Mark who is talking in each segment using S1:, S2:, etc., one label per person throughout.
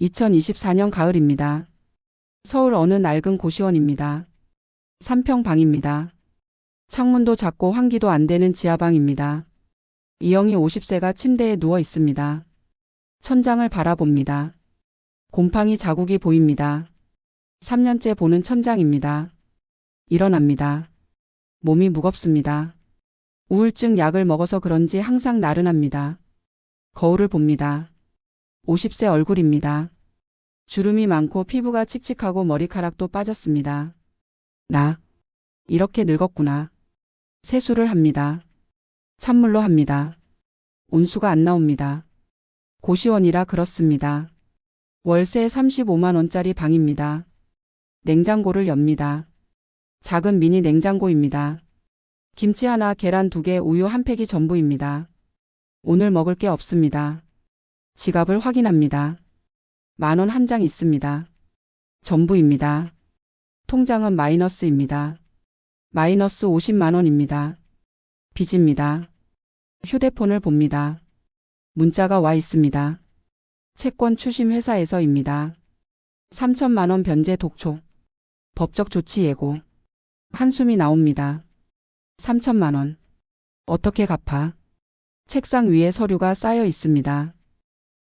S1: 2024년 가을입니다. 서울 어느 낡은 고시원입니다. 3평 방입니다. 창문도 작고 환기도 안 되는 지하방입니다. 이영희 50세가 침대에 누워 있습니다. 천장을 바라봅니다. 곰팡이 자국이 보입니다. 3년째 보는 천장입니다. 일어납니다. 몸이 무겁습니다. 우울증 약을 먹어서 그런지 항상 나른합니다. 거울을 봅니다. 50세 얼굴입니다. 주름이 많고 피부가 칙칙하고 머리카락도 빠졌습니다. 나 이렇게 늙었구나. 세수를 합니다. 찬물로 합니다. 온수가 안 나옵니다. 고시원이라 그렇습니다. 월세 35만 원짜리 방입니다. 냉장고를 엽니다. 작은 미니 냉장고입니다. 김치 하나, 계란 2개, 우유 한 팩이 전부입니다. 오늘 먹을 게 없습니다. 지갑을 확인합니다. 10,000원 한 장 있습니다. 전부입니다. 통장은 마이너스입니다. 마이너스 50만 원입니다. 빚입니다. 휴대폰을 봅니다. 문자가 와 있습니다. 채권 추심 회사에서입니다. 3천만 원 변제 독촉. 법적 조치 예고. 한숨이 나옵니다. 3천만 원. 어떻게 갚아? 책상 위에 서류가 쌓여 있습니다.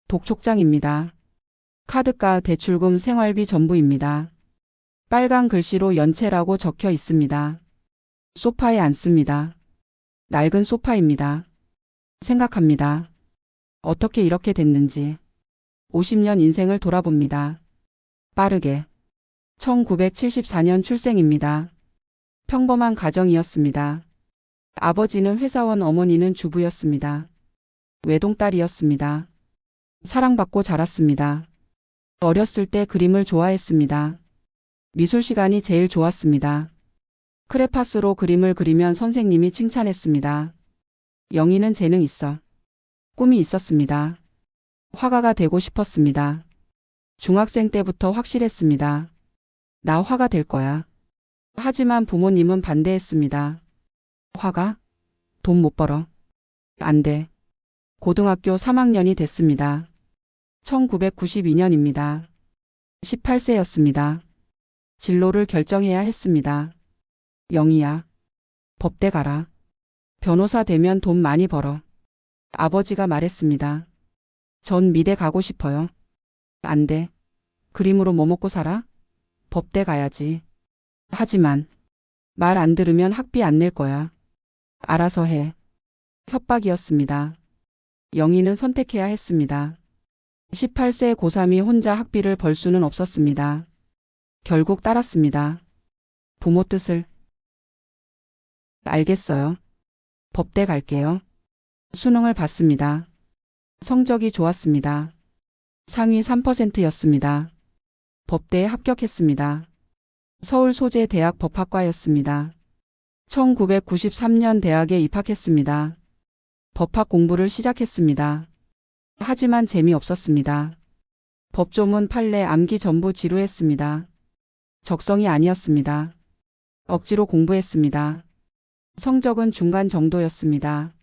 S1: 독촉장입니다. 카드가, 대출금, 생활비 전부입니다. 빨간 글씨로 연체라고 적혀 있습니다. 소파에 앉습니다. 낡은 소파입니다. 생각합니다. 어떻게 이렇게 됐는지. 50년 인생을 돌아봅니다. 빠르게. 1974년 출생입니다. 평범한 가정이었습니다. 아버지는 회사원, 어머니는 주부였습니다. 외동딸이었습니다. 사랑받고 자랐습니다. 어렸을 때 그림을 좋아했습니다. 미술 시간이 제일 좋았습니다. 크레파스로 그림을 그리면 선생님이 칭찬했습니다. 영희는 재능 있어. 꿈이 있었습니다. 화가가 되고 싶었습니다. 중학생 때부터 확실했습니다. 나 화가 될 거야. 하지만 부모님은 반대했습니다. 화가? 돈 못 벌어. 안 돼. 고등학교 3학년이 됐습니다. 1992년입니다. 18세였습니다. 진로를 결정해야 했습니다. 영희야, 법대 가라. 변호사 되면 돈 많이 벌어. 아버지가 말했습니다. 전 미대 가고 싶어요. 안 돼. 그림으로 뭐 먹고 살아? 법대 가야지. 하지만 말 안 들으면 학비 안 낼 거야. 알아서 해. 협박이었습니다. 영희는 선택해야 했습니다. 18세 고3이 혼자 학비를 벌 수는 없었습니다. 결국 따랐습니다. 부모 뜻을. 알겠어요. 법대 갈게요. 수능을 봤습니다. 성적이 좋았습니다. 상위 3%였습니다. 법대에 합격했습니다. 서울 소재 대학 법학과였습니다. 1993년 대학에 입학했습니다. 법학 공부를 시작했습니다. 하지만 재미없었습니다. 법조문, 판례, 암기 전부 지루했습니다. 적성이 아니었습니다. 억지로 공부했습니다. 성적은 중간 정도였습니다.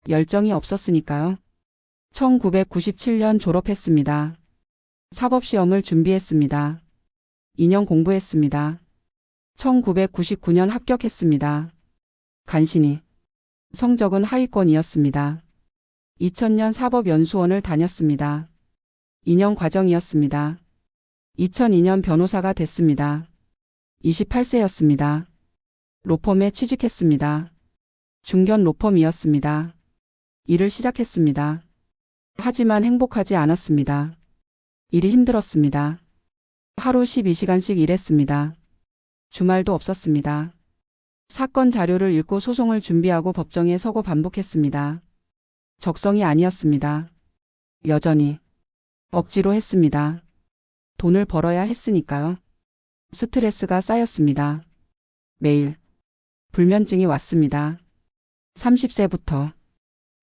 S1: 열정이 없었으니까요. 1997년 졸업했습니다. 사법시험을 준비했습니다. 2년 공부했습니다. 1999년 합격했습니다. 간신히. 성적은 하위권이었습니다. 2000년 사법연수원을 다녔습니다. 2년 과정이었습니다. 2002년 변호사가 됐습니다. 28세였습니다. 로펌에 취직했습니다. 중견 로펌이었습니다. 일을 시작했습니다. 하지만 행복하지 않았습니다. 일이 힘들었습니다. 하루 12시간씩 일했습니다. 주말도 없었습니다. 사건 자료를 읽고 소송을 준비하고 법정에 서고 반복했습니다. 적성이 아니었습니다. 여전히. 억지로 했습니다. 돈을 벌어야 했으니까요. 스트레스가 쌓였습니다. 매일. 불면증이 왔습니다. 30세부터.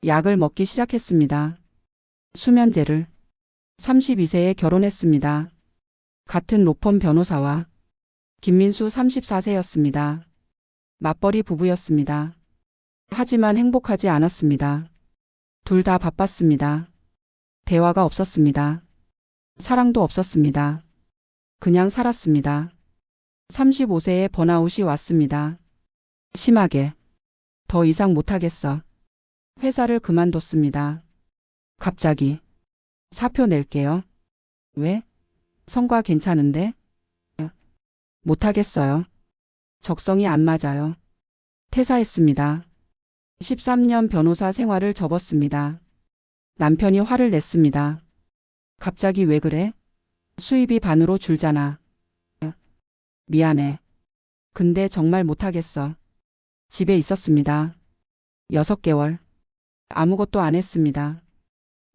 S1: 약을 먹기 시작했습니다. 수면제를. 32세에 결혼했습니다. 같은 로펌 변호사와. 김민수 34세였습니다. 맞벌이 부부였습니다. 하지만 행복하지 않았습니다. 둘 다 바빴습니다. 대화가 없었습니다. 사랑도 없었습니다. 그냥 살았습니다. 35세에 번아웃이 왔습니다. 심하게. 더 이상 못하겠어. 회사를 그만뒀습니다. 갑자기. 사표 낼게요. 왜? 성과 괜찮은데? 못하겠어요. 적성이 안 맞아요. 퇴사했습니다. 13년 변호사 생활을 접었습니다. 남편이 화를 냈습니다. 갑자기 왜 그래? 수입이 반으로 줄잖아. 미안해. 근데 정말 못하겠어. 집에 있었습니다. 6개월. 아무것도 안 했습니다.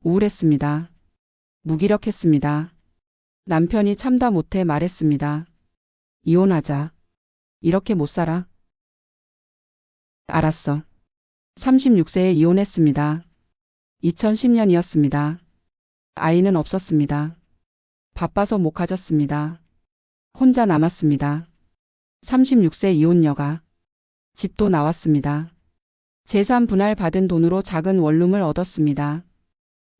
S1: 우울했습니다. 무기력했습니다. 남편이 참다 못해 말했습니다. 이혼하자. 이렇게 못 살아. 알았어. 36세에 이혼했습니다. 2010년이었습니다. 아이는 없었습니다. 바빠서 못 가졌습니다. 혼자 남았습니다. 36세 이혼녀가. 집도 나왔습니다. 재산 분할 받은 돈으로 작은 원룸을 얻었습니다.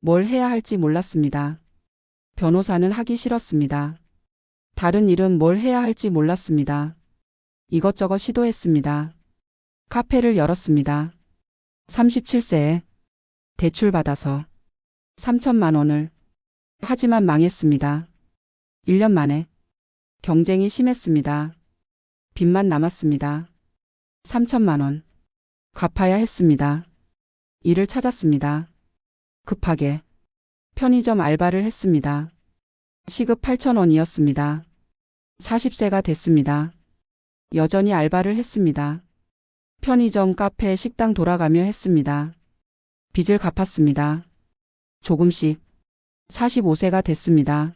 S1: 뭘 해야 할지 몰랐습니다. 변호사는 하기 싫었습니다. 다른 일은 뭘 해야 할지 몰랐습니다. 이것저것 시도했습니다. 카페를 열었습니다. 37세에 대출 받아서 3천만 원을. 하지만 망했습니다. 1년 만에. 경쟁이 심했습니다. 빚만 남았습니다. 3천만 원. 갚아야 했습니다. 일을 찾았습니다. 급하게. 편의점 알바를 했습니다. 시급 8,000원이었습니다. 40세가 됐습니다. 여전히 알바를 했습니다. 편의점, 카페, 식당 돌아가며 했습니다. 빚을 갚았습니다. 조금씩. 45세가 됐습니다.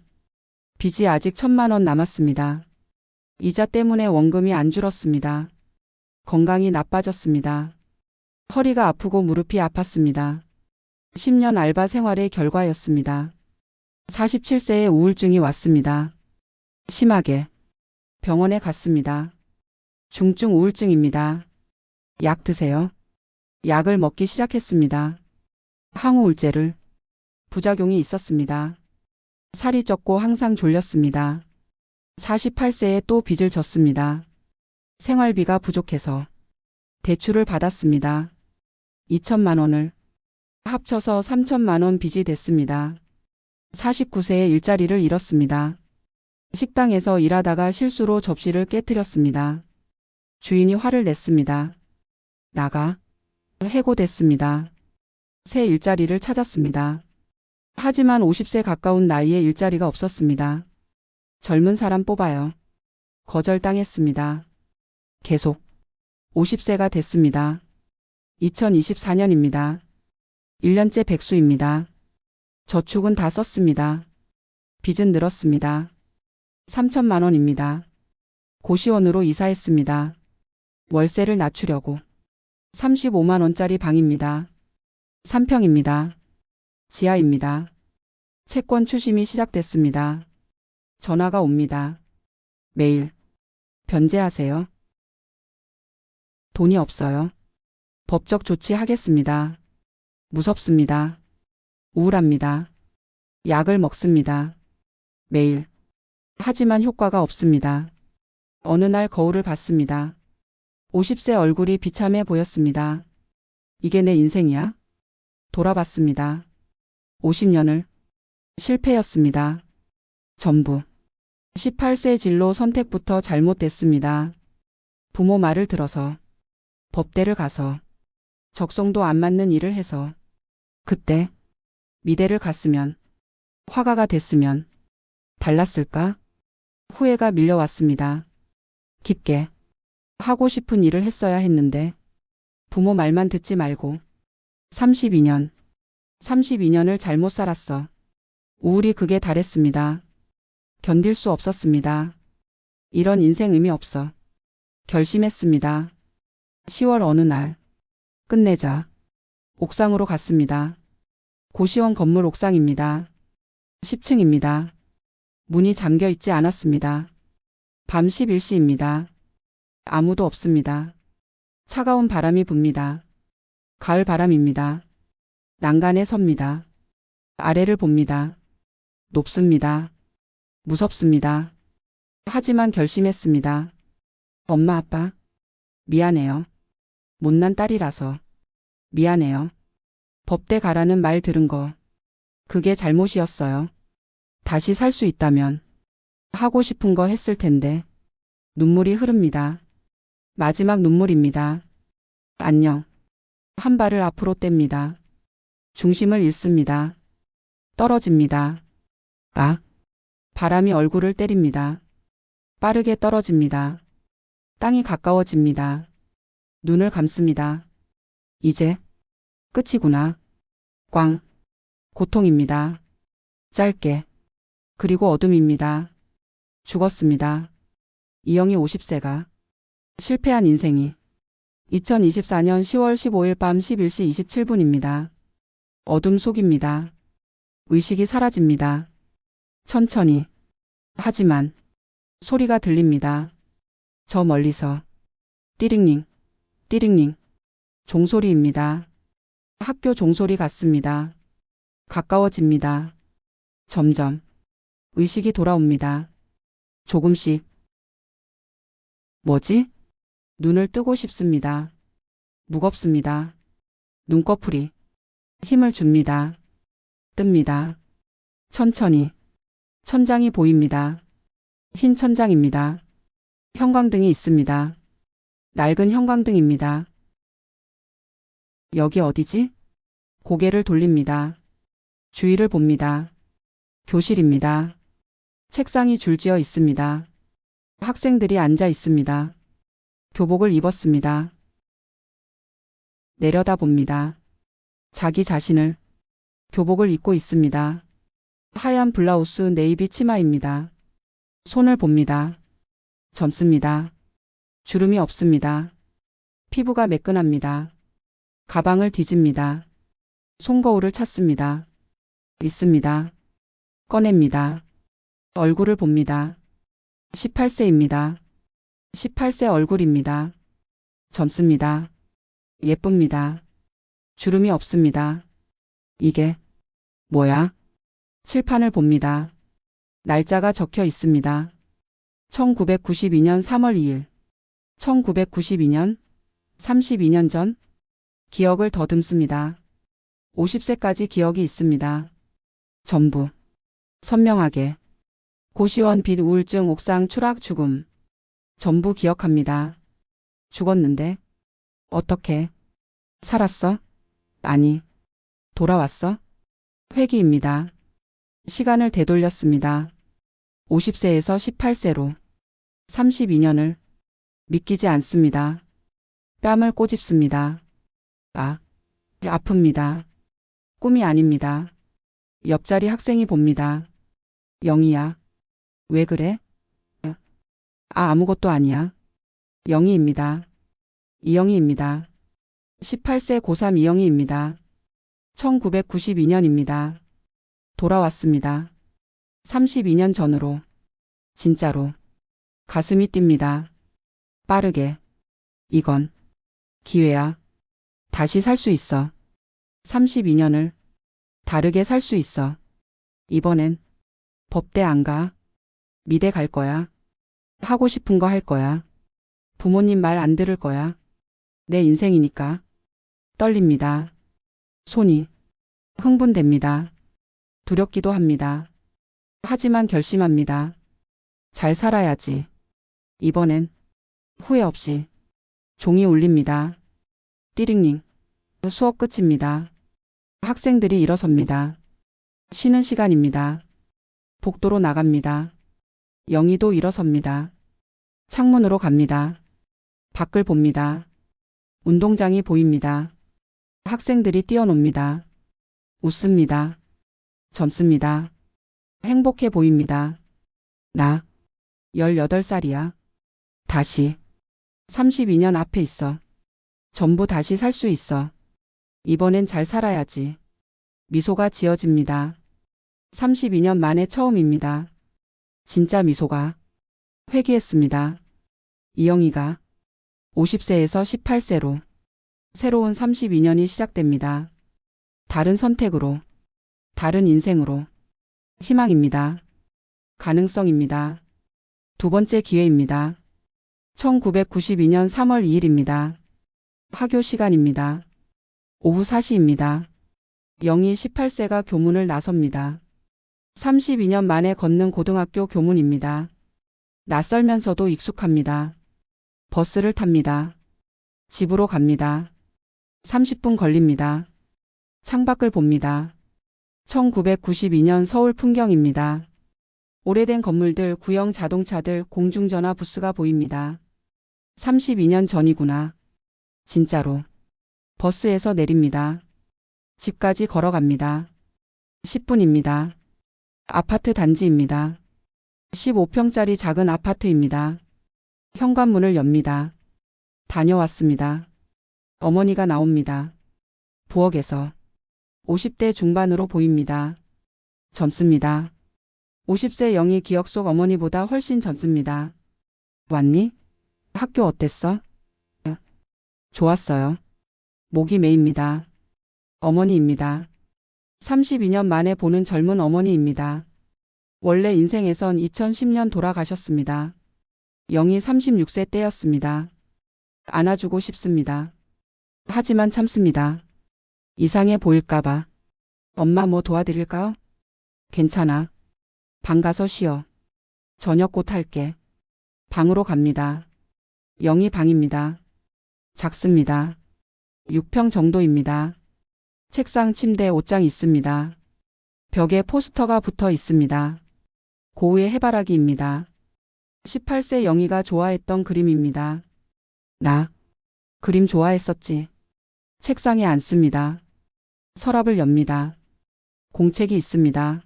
S1: 빚이 아직 1,000만 원 남았습니다. 이자 때문에 원금이 안 줄었습니다. 건강이 나빠졌습니다. 허리가 아프고 무릎이 아팠습니다. 10년 알바 생활의 결과였습니다. 47세에 우울증이 왔습니다. 심하게. 병원에 갔습니다. 중증 우울증입니다. 약 드세요. 약을 먹기 시작했습니다. 항우울제를. 부작용이 있었습니다. 살이 쪘고 항상 졸렸습니다. 48세에 또 빚을 졌습니다. 생활비가 부족해서 대출을 받았습니다. 2천만 원을. 합쳐서 3천만 원 빚이 됐습니다. 49세에 일자리를 잃었습니다. 식당에서 일하다가 실수로 접시를 깨뜨렸습니다. 주인이 화를 냈습니다. 나가. 해고됐습니다. 새 일자리를 찾았습니다. 하지만 50세 가까운 나이에 일자리가 없었습니다. 젊은 사람 뽑아요. 거절당했습니다. 계속. 50세가 됐습니다. 2024년입니다. 1년째 백수입니다. 저축은 다 썼습니다. 빚은 늘었습니다. 3천만 원입니다. 고시원으로 이사했습니다. 월세를 낮추려고. 35만 원짜리 방입니다. 3평입니다. 지하입니다. 채권 추심이 시작됐습니다. 전화가 옵니다. 매일. 변제하세요. 돈이 없어요. 법적 조치하겠습니다. 무섭습니다. 우울합니다. 약을 먹습니다. 매일. 하지만 효과가 없습니다. 어느 날 거울을 봤습니다. 50세 얼굴이 비참해 보였습니다. 이게 내 인생이야? 돌아봤습니다. 50년을. 실패였습니다. 전부. 18세 진로 선택부터 잘못됐습니다. 부모 말을 들어서. 법대를 가서. 적성도 안 맞는 일을 해서. 그때. 미대를 갔으면. 화가가 됐으면. 달랐을까? 후회가 밀려왔습니다. 깊게. 하고 싶은 일을 했어야 했는데. 부모 말만 듣지 말고. 32년. 32년을 잘못 살았어. 우울이 극에 달했습니다. 견딜 수 없었습니다. 이런 인생 의미 없어. 결심했습니다. 10월 어느 날. 끝내자. 옥상으로 갔습니다. 고시원 건물 옥상입니다. 10층입니다. 문이 잠겨 있지 않았습니다. 밤 11시입니다. 아무도 없습니다. 차가운 바람이 붑니다. 가을 바람입니다. 난간에 섭니다. 아래를 봅니다. 높습니다. 무섭습니다. 하지만 결심했습니다. 엄마, 아빠, 미안해요. 못난 딸이라서. 미안해요. 법대 가라는 말 들은 거. 그게 잘못이었어요. 다시 살 수 있다면 하고 싶은 거 했을 텐데. 눈물이 흐릅니다. 마지막 눈물입니다. 안녕. 한 발을 앞으로 뗍니다. 중심을 잃습니다. 떨어집니다. 아! 바람이 얼굴을 때립니다. 빠르게 떨어집니다. 땅이 가까워집니다. 눈을 감습니다. 이제 끝이구나. 꽝. 고통입니다. 짧게. 그리고 어둠입니다. 죽었습니다. 이영희 50세가 실패한 인생이 2024년 10월 15일 밤 11시 27분입니다. 어둠 속입니다. 의식이 사라집니다. 천천히. 하지만 소리가 들립니다. 저 멀리서. 띠링링, 띠링링. 종소리입니다. 학교 종소리 같습니다. 가까워집니다. 점점. 의식이 돌아옵니다. 조금씩. 뭐지? 눈을 뜨고 싶습니다. 무겁습니다. 눈꺼풀이 힘을 줍니다. 뜹니다. 천천히. 천장이 보입니다. 흰 천장입니다. 형광등이 있습니다. 낡은 형광등입니다. 여기 어디지? 고개를 돌립니다. 주위를 봅니다. 교실입니다. 책상이 줄지어 있습니다. 학생들이 앉아 있습니다. 교복을 입었습니다. 내려다봅니다. 자기 자신을. 교복을 입고 있습니다. 하얀 블라우스 네이비 치마입니다. 손을 봅니다. 젊습니다. 주름이 없습니다. 피부가 매끈합니다. 가방을 뒤집니다. 손거울을 찾습니다. 있습니다. 꺼냅니다. 얼굴을 봅니다. 18세입니다. 18세 얼굴입니다. 젊습니다. 예쁩니다. 주름이 없습니다. 이게 뭐야? 칠판을 봅니다. 날짜가 적혀 있습니다. 1992년 3월 2일. 1992년 32년 전. 기억을 더듬습니다. 50세까지 기억이 있습니다. 전부. 선명하게. 고시원 빚 우울증 옥상 추락 죽음. 전부 기억합니다. 죽었는데. 어떻게? 살았어? 아니. 돌아왔어? 회귀입니다. 시간을 되돌렸습니다. 50세에서 18세로. 32년을. 믿기지 않습니다. 뺨을 꼬집습니다. 아, 아픕니다. 꿈이 아닙니다. 옆자리 학생이 봅니다. 영희야. 왜 그래? 아무것도 아니야. 영희입니다. 이영희입니다. 18세 고3 이영희입니다. 1992년입니다. 돌아왔습니다. 32년 전으로. 진짜로. 가슴이 뜁니다. 빠르게. 이건 기회야. 다시 살 수 있어. 32년을 다르게 살 수 있어. 이번엔 법대 안 가. 미대 갈 거야. 하고 싶은 거 할 거야. 부모님 말 안 들을 거야. 내 인생이니까. 떨립니다. 손이. 흥분됩니다. 두렵기도 합니다. 하지만 결심합니다. 잘 살아야지. 이번엔 후회 없이. 종이 울립니다. 띠링링. 수업 끝입니다. 학생들이 일어섭니다. 쉬는 시간입니다. 복도로 나갑니다. 영희도 일어섭니다. 창문으로 갑니다. 밖을 봅니다. 운동장이 보입니다. 학생들이 뛰어놉니다. 웃습니다. 젊습니다. 행복해 보입니다. 나 18살이야. 다시 32년 앞에 있어. 전부 다시 살 수 있어. 이번엔 잘 살아야지. 미소가 지어집니다. 32년 만에 처음입니다. 진짜 미소가. 회귀했습니다. 이영희가 50세에서 18세로 새로운 32년이 시작됩니다. 다른 선택으로, 다른 인생으로. 희망입니다. 가능성입니다. 두 번째 기회입니다. 1992년 3월 2일입니다. 학교 시간입니다. 오후 4시입니다. 영희 18세가 교문을 나섭니다. 32년 만에 걷는 고등학교 교문입니다. 낯설면서도 익숙합니다. 버스를 탑니다. 집으로 갑니다. 30분 걸립니다. 창밖을 봅니다. 1992년 서울 풍경입니다. 오래된 건물들, 구형 자동차들, 공중전화 부스가 보입니다. 32년 전이구나. 진짜로. 버스에서 내립니다. 집까지 걸어갑니다. 10분입니다. 아파트 단지입니다. 15평짜리 작은 아파트입니다. 현관문을 엽니다. 다녀왔습니다. 어머니가 나옵니다. 부엌에서 50대 중반으로 보입니다. 젊습니다. 50세 영희 기억 속 어머니보다 훨씬 젊습니다. 왔니? 학교 어땠어? 좋았어요. 목이 메입니다. 어머니입니다. 32년 만에 보는 젊은 어머니입니다. 원래 인생에선 2010년 돌아가셨습니다. 영희 36세 때였습니다. 안아주고 싶습니다. 하지만 참습니다. 이상해 보일까봐. 엄마 뭐 도와드릴까요? 괜찮아. 방 가서 쉬어. 저녁 곧 할게. 방으로 갑니다. 영희 방입니다. 작습니다. 6평 정도입니다. 책상, 침대, 옷장 있습니다. 벽에 포스터가 붙어 있습니다. 고우의 해바라기입니다. 18세 영희가 좋아했던 그림입니다. 나 그림 좋아했었지. 책상에 앉습니다. 서랍을 엽니다. 공책이 있습니다.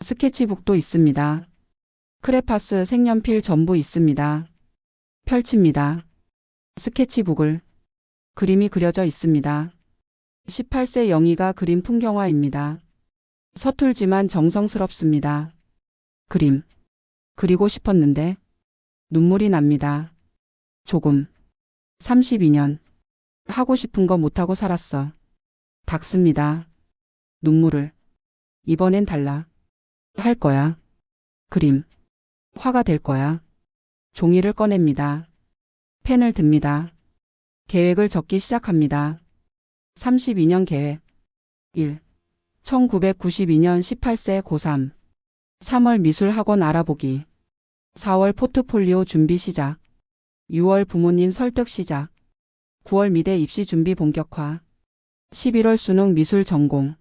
S1: 스케치북도 있습니다. 크레파스, 색연필 전부 있습니다. 펼칩니다. 스케치북을. 그림이 그려져 있습니다. 18세 영희가 그린 풍경화입니다. 서툴지만 정성스럽습니다. 그림. 그리고 싶었는데 눈물이 납니다. 조금. 32년. 하고 싶은 거 못하고 살았어. 닦습니다. 눈물을. 이번엔 달라. 할 거야. 그림. 화가 될 거야. 종이를 꺼냅니다. 펜을 듭니다. 계획을 적기 시작합니다. 32년 계획. 1. 1992년 18세 고3. 3월 미술학원 알아보기. 4월 포트폴리오 준비 시작. 6월 부모님 설득 시작. 9월 미대 입시 준비 본격화. 11월 수능 미술 전공.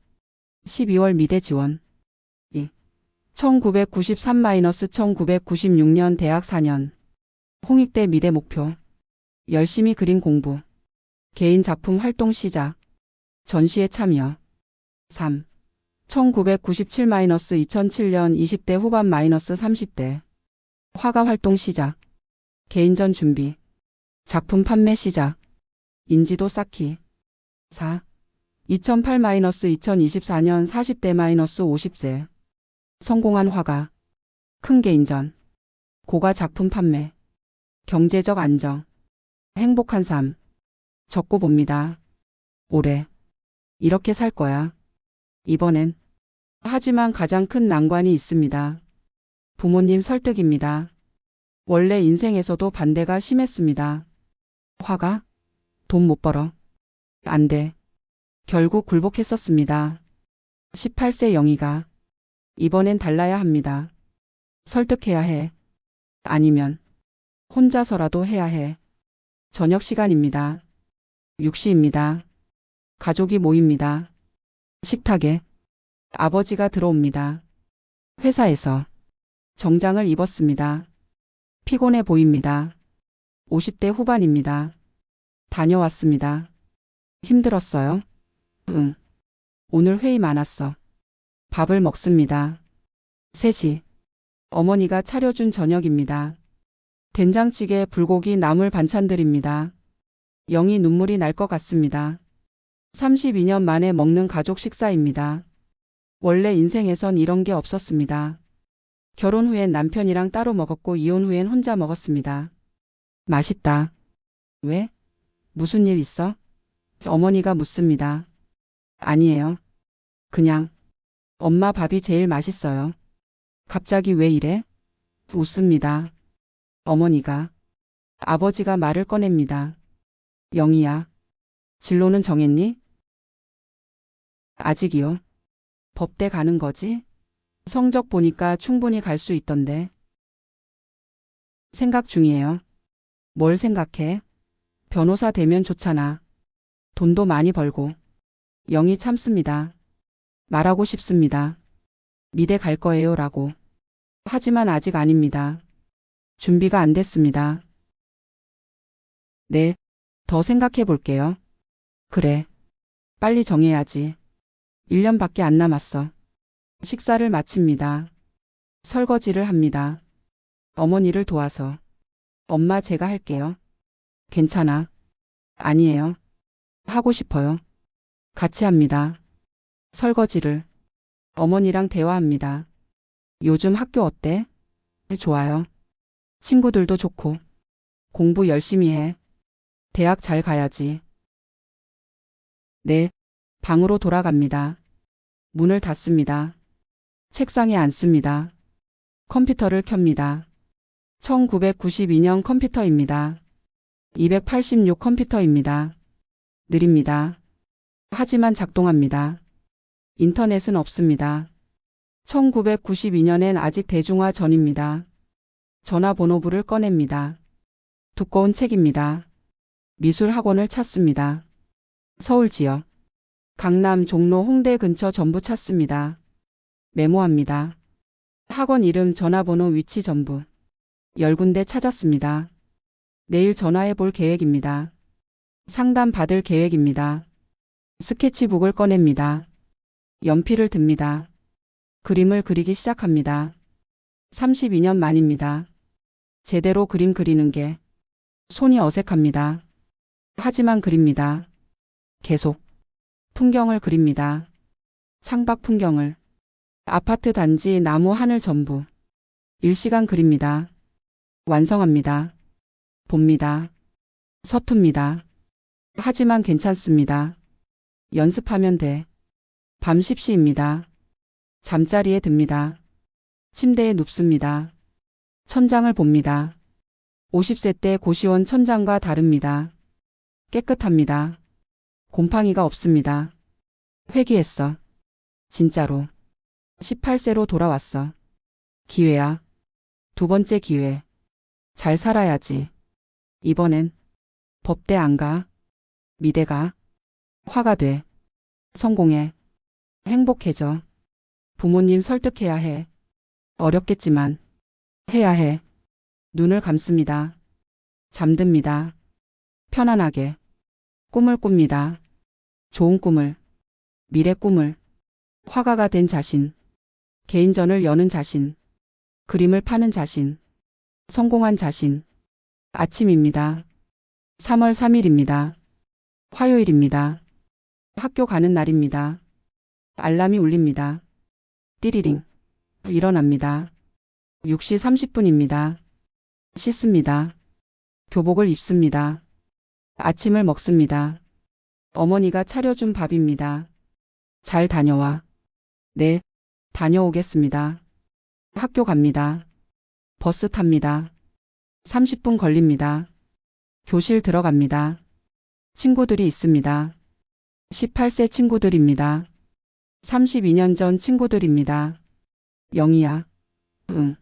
S1: 12월 미대 지원. 2. 1993-1996년 대학 4년. 홍익대 미대 목표. 열심히 그림 공부. 개인 작품 활동 시작. 전시회 참여. 3. 1997-2007년 20대 후반 30대. 화가 활동 시작. 개인전 준비. 작품 판매 시작. 인지도 쌓기. 4. 2008-2024년 40대 50세. 성공한 화가. 큰 개인전. 고가 작품 판매. 경제적 안정. 행복한 삶. 적고 봅니다. 올해. 이렇게 살 거야. 이번엔. 하지만 가장 큰 난관이 있습니다. 부모님 설득입니다. 원래 인생에서도 반대가 심했습니다. 화가? 돈 못 벌어. 안 돼. 결국 굴복했었습니다. 18세 영희가. 이번엔 달라야 합니다. 설득해야 해. 아니면 혼자서라도 해야 해. 저녁 시간입니다. 6시입니다. 가족이 모입니다. 식탁에 아버지가 들어옵니다. 회사에서 정장을 입었습니다. 피곤해 보입니다. 50대 후반입니다. 다녀왔습니다. 힘들었어요? 응. 오늘 회의 많았어. 밥을 먹습니다. 3시. 어머니가 차려준 저녁입니다. 된장찌개, 불고기, 나물 반찬들입니다. 영희 눈물이 날 것 같습니다. 32년 만에 먹는 가족 식사입니다. 원래 인생에선 이런 게 없었습니다. 결혼 후엔 남편이랑 따로 먹었고 이혼 후엔 혼자 먹었습니다. 맛있다. 왜? 무슨 일 있어? 어머니가 묻습니다. 아니에요. 그냥 엄마 밥이 제일 맛있어요. 갑자기 왜 이래? 웃습니다. 어머니가. 아버지가 말을 꺼냅니다. 영희야, 진로는 정했니? 아직이요. 법대 가는 거지? 성적 보니까 충분히 갈 수 있던데. 생각 중이에요. 뭘 생각해? 변호사 되면 좋잖아. 돈도 많이 벌고. 영희 참습니다. 말하고 싶습니다. 미대 갈 거예요 라고. 하지만 아직 아닙니다. 준비가 안 됐습니다. 네, 더 생각해 볼게요. 그래, 빨리 정해야지. 1년밖에 안 남았어. 식사를 마칩니다. 설거지를 합니다. 어머니를 도와서. 엄마 제가 할게요. 괜찮아. 아니에요. 하고 싶어요. 같이 합니다. 설거지를. 어머니랑 대화합니다. 요즘 학교 어때? 좋아요. 친구들도 좋고. 공부 열심히 해. 대학 잘 가야지. 네. 방으로 돌아갑니다. 문을 닫습니다. 책상에 앉습니다. 컴퓨터를 켭니다. 1992년 컴퓨터입니다. 286 컴퓨터입니다. 느립니다. 하지만 작동합니다. 인터넷은 없습니다. 1992년엔 아직 대중화 전입니다. 전화번호부를 꺼냅니다. 두꺼운 책입니다. 미술학원을 찾습니다. 서울 지역. 강남, 종로, 홍대 근처 전부 찾습니다. 메모합니다. 학원 이름, 전화번호, 위치 전부. 10군데 찾았습니다. 내일 전화해 볼 계획입니다. 상담 받을 계획입니다. 스케치북을 꺼냅니다. 연필을 듭니다. 그림을 그리기 시작합니다. 32년 만입니다. 제대로 그림 그리는 게 손이 어색합니다. 하지만 그립니다. 계속 풍경을 그립니다. 창밖 풍경을. 아파트 단지, 나무, 하늘 전부. 일시간 그립니다. 완성합니다. 봅니다. 서툽니다. 하지만 괜찮습니다. 연습하면 돼. 밤 10시입니다. 잠자리에 듭니다. 침대에 눕습니다. 천장을 봅니다. 50세 때 고시원 천장과 다릅니다. 깨끗합니다. 곰팡이가 없습니다. 회귀했어. 진짜로. 18세로 돌아왔어. 기회야. 두 번째 기회. 잘 살아야지. 이번엔 법대 안 가. 미대 가. 화가 돼. 성공해. 행복해져. 부모님 설득해야 해. 어렵겠지만 해야 해. 눈을 감습니다. 잠듭니다. 편안하게. 꿈을 꿉니다. 좋은 꿈을. 미래 꿈을. 화가가 된 자신. 개인전을 여는 자신. 그림을 파는 자신. 성공한 자신. 아침입니다. 3월 3일입니다. 화요일입니다. 학교 가는 날입니다. 알람이 울립니다. 띠리링. 일어납니다. 6시 30분입니다. 씻습니다. 교복을 입습니다. 아침을 먹습니다. 어머니가 차려준 밥입니다. 잘 다녀와. 네, 다녀오겠습니다. 학교 갑니다. 버스 탑니다. 30분 걸립니다. 교실 들어갑니다. 친구들이 있습니다. 18세 친구들입니다. 32년 전 친구들입니다. 영희야. 응.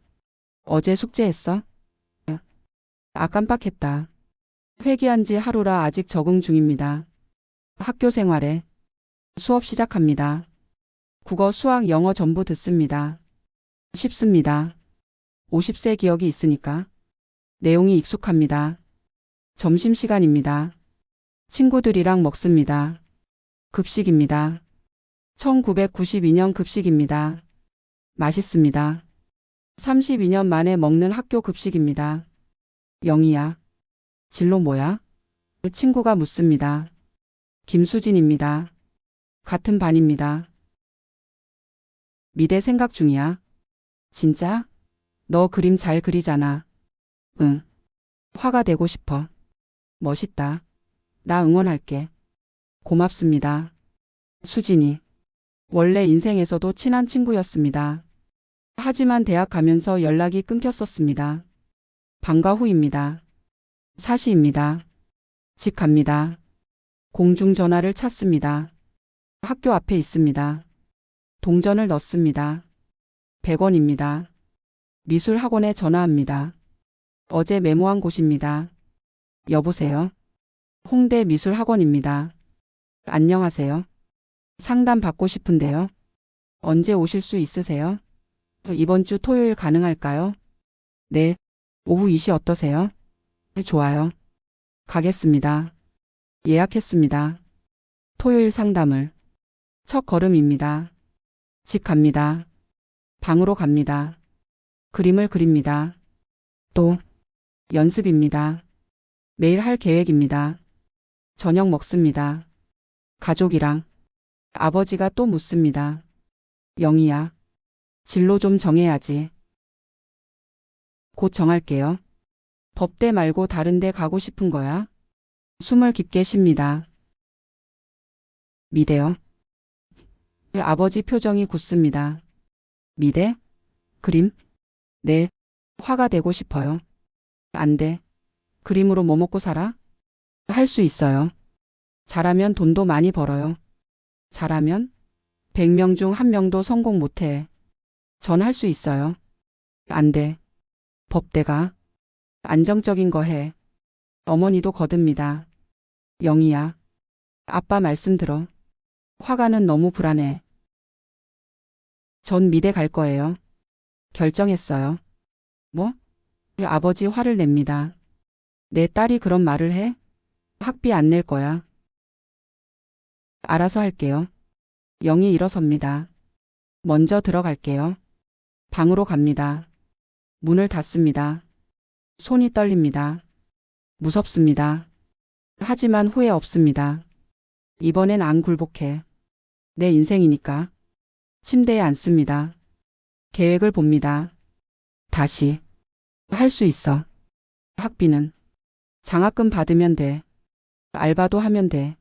S1: 어제 숙제했어? 아, 깜빡했다. 회귀한 지 하루라 아직 적응 중입니다. 학교 생활에. 수업 시작합니다. 국어, 수학, 영어 전부 듣습니다. 쉽습니다. 50세 기억이 있으니까. 내용이 익숙합니다. 점심시간입니다. 친구들이랑 먹습니다. 급식입니다. 1992년 급식입니다. 맛있습니다. 32년 만에 먹는 학교 급식입니다. 영희야. 진로 뭐야? 친구가 묻습니다. 김수진입니다. 같은 반입니다. 미대 생각 중이야. 진짜? 너 그림 잘 그리잖아. 응. 화가 되고 싶어. 멋있다. 나 응원할게. 고맙습니다. 수진이. 원래 인생에서도 친한 친구였습니다. 하지만 대학 가면서 연락이 끊겼었습니다. 방과 후입니다. 사시입니다. 집 갑니다. 공중전화를 찾습니다. 학교 앞에 있습니다. 동전을 넣습니다. 100원입니다. 미술학원에 전화합니다. 어제 메모한 곳입니다. 여보세요? 홍대 미술학원입니다. 안녕하세요. 상담 받고 싶은데요. 언제 오실 수 있으세요? 이번 주 토요일 가능할까요? 네. 오후 2시 어떠세요? 네, 좋아요. 가겠습니다. 예약했습니다. 토요일 상담을. 첫 걸음입니다. 집 갑니다. 방으로 갑니다. 그림을 그립니다. 또 연습입니다. 매일 할 계획입니다. 저녁 먹습니다. 가족이랑. 아버지가 또 묻습니다. 영희야, 진로 좀 정해야지. 곧 정할게요. 법대 말고 다른 데 가고 싶은 거야? 숨을 깊게 쉽니다. 미대요. 아버지 표정이 굳습니다. 미대? 그림? 네. 화가 되고 싶어요. 안 돼. 그림으로 뭐 먹고 살아? 할 수 있어요. 잘하면 돈도 많이 벌어요. 잘하면? 100명 중 1명도 성공 못해. 전 할 수 있어요. 안 돼. 법대가. 안정적인 거 해. 어머니도 거듭니다. 영희야. 아빠 말씀 들어. 화가는 너무 불안해. 전 미대 갈 거예요. 결정했어요. 뭐? 아버지 화를 냅니다. 내 딸이 그런 말을 해? 학비 안 낼 거야. 알아서 할게요. 영희 일어섭니다. 먼저 들어갈게요. 방으로 갑니다. 문을 닫습니다. 손이 떨립니다. 무섭습니다. 하지만 후회 없습니다. 이번엔 안 굴복해. 내 인생이니까. 침대에 앉습니다. 계획을 봅니다. 다시. 할 수 있어. 학비는. 장학금 받으면 돼. 알바도 하면 돼.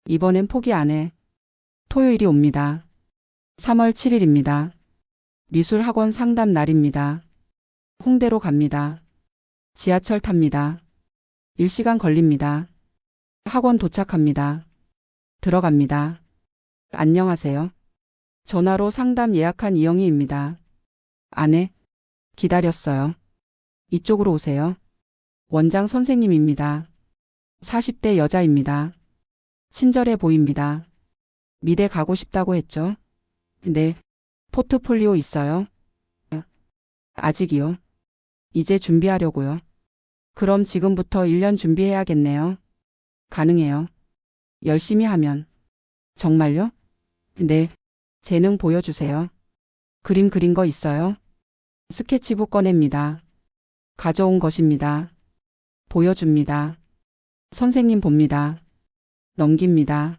S1: 이번엔 포기 안 해. 토요일이 옵니다. 3월 7일입니다. 미술학원 상담 날입니다. 홍대로 갑니다. 지하철 탑니다. 1시간 걸립니다. 학원 도착합니다. 들어갑니다. 안녕하세요. 전화로 상담 예약한 이영희입니다. 아내, 기다렸어요. 이쪽으로 오세요. 원장 선생님입니다. 40대 여자입니다. 친절해 보입니다. 미대 가고 싶다고 했죠? 네. 포트폴리오 있어요? 아직이요. 이제 준비하려고요. 그럼 지금부터 1년 준비해야겠네요. 가능해요. 열심히 하면. 정말요? 네. 재능 보여주세요. 그림 그린 거 있어요? 스케치북 꺼냅니다. 가져온 것입니다. 보여줍니다. 선생님 봅니다. 넘깁니다.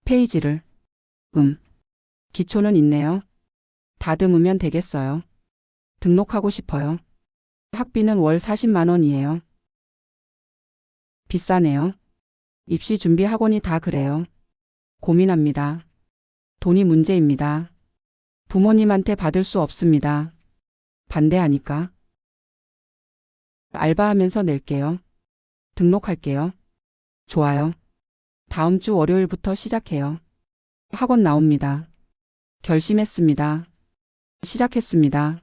S1: 페이지를. 기초는 있네요. 다듬으면 되겠어요. 등록하고 싶어요. 학비는 월 40만 원이에요. 비싸네요. 입시 준비 학원이 다 그래요. 고민합니다. 돈이 문제입니다. 부모님한테 받을 수 없습니다. 반대하니까. 알바하면서 낼게요. 등록할게요. 좋아요. 다음 주 월요일부터 시작해요. 학원 나옵니다. 결심했습니다. 시작했습니다.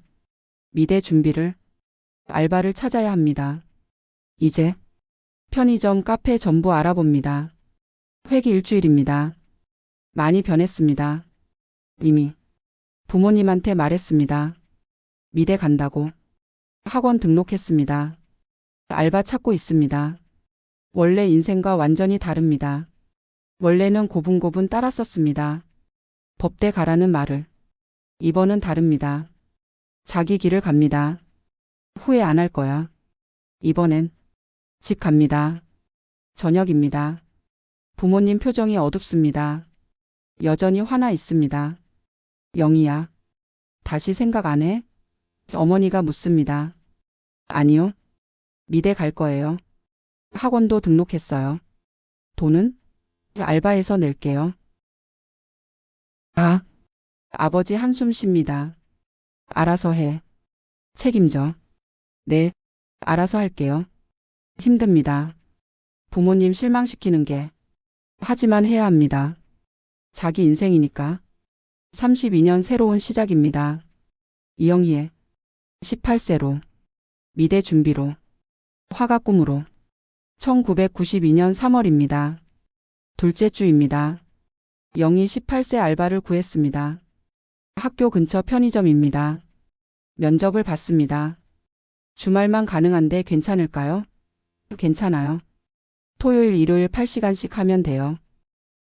S1: 미대 준비를. 알바를 찾아야 합니다. 이제 편의점, 카페 전부 알아봅니다. 회기 일주일입니다. 많이 변했습니다. 이미 부모님한테 말했습니다. 미대 간다고. 학원 등록했습니다. 알바 찾고 있습니다. 원래 인생과 완전히 다릅니다. 원래는 고분고분 따랐었습니다. 법대 가라는 말을. 이번은 다릅니다. 자기 길을 갑니다. 후회 안 할 거야. 이번엔 집 갑니다. 저녁입니다. 부모님 표정이 어둡습니다. 여전히 화나 있습니다. 영희야, 다시 생각 안 해? 어머니가 묻습니다. 아니요. 미대 갈 거예요. 학원도 등록했어요. 돈은? 알바해서 낼게요. 아, 아버지 한숨 쉽니다. 알아서 해. 책임져. 네, 알아서 할게요. 힘듭니다. 부모님 실망시키는 게. 하지만 해야 합니다. 자기 인생이니까. 32년 새로운 시작입니다. 이영희의 18세로 미대 준비로 화가 꿈으로 1992년 3월입니다. 둘째 주입니다. 영희 18세 알바를 구했습니다. 학교 근처 편의점입니다. 면접을 봤습니다. 주말만 가능한데 괜찮을까요? 괜찮아요. 토요일, 일요일 8시간씩 하면 돼요.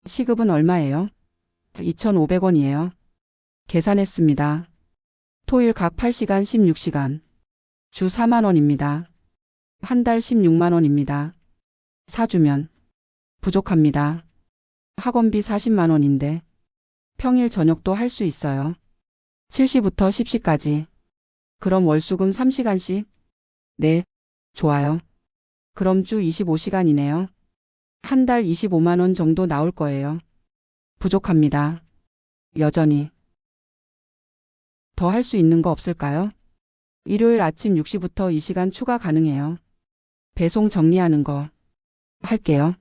S1: 시급은 얼마예요? 2,500원이에요. 계산했습니다. 토일 각 8시간 16시간. 주 4만 원입니다. 한 달 16만 원입니다. 사주면 부족합니다. 학원비 40만 원인데 평일 저녁도 할 수 있어요. 7시부터 10시까지. 그럼 월수금 3시간씩? 네, 좋아요. 그럼 주 25시간이네요. 한 달 25만 원 정도 나올 거예요. 부족합니다. 여전히. 더 할 수 있는 거 없을까요? 일요일 아침 6시부터 2시간 추가 가능해요. 배송 정리하는 거 할게요.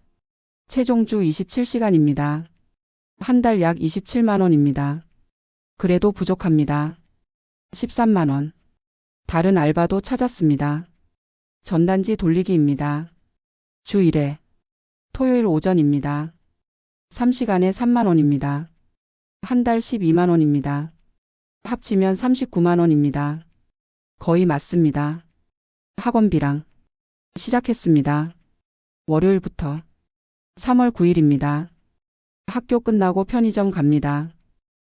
S1: 최종 주 27시간입니다. 한 달 약 27만 원입니다. 그래도 부족합니다. 13만 원. 다른 알바도 찾았습니다. 전단지 돌리기입니다. 주 1회. 토요일 오전입니다. 3시간에 3만 원입니다. 한 달 12만 원입니다. 합치면 39만 원입니다. 거의 맞습니다. 학원비랑 시작했습니다. 월요일부터 3월 9일입니다. 학교 끝나고 편의점 갑니다.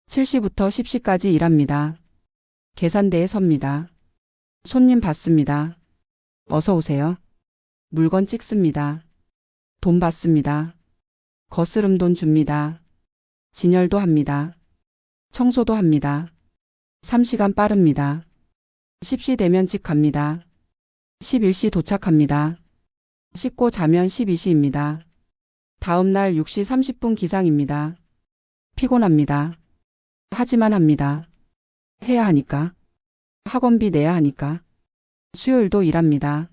S1: 7시부터 10시까지 일합니다. 계산대에 섭니다. 손님 받습니다. 어서 오세요. 물건 찍습니다. 돈 받습니다. 거스름 돈 줍니다. 진열도 합니다. 청소도 합니다. 3시간 빠릅니다. 10시 되면 집 갑니다. 11시 도착합니다. 씻고 자면 12시입니다. 다음 날 6시 30분 기상입니다. 피곤합니다. 하지만 합니다. 해야 하니까. 학원비 내야 하니까. 수요일도 일합니다.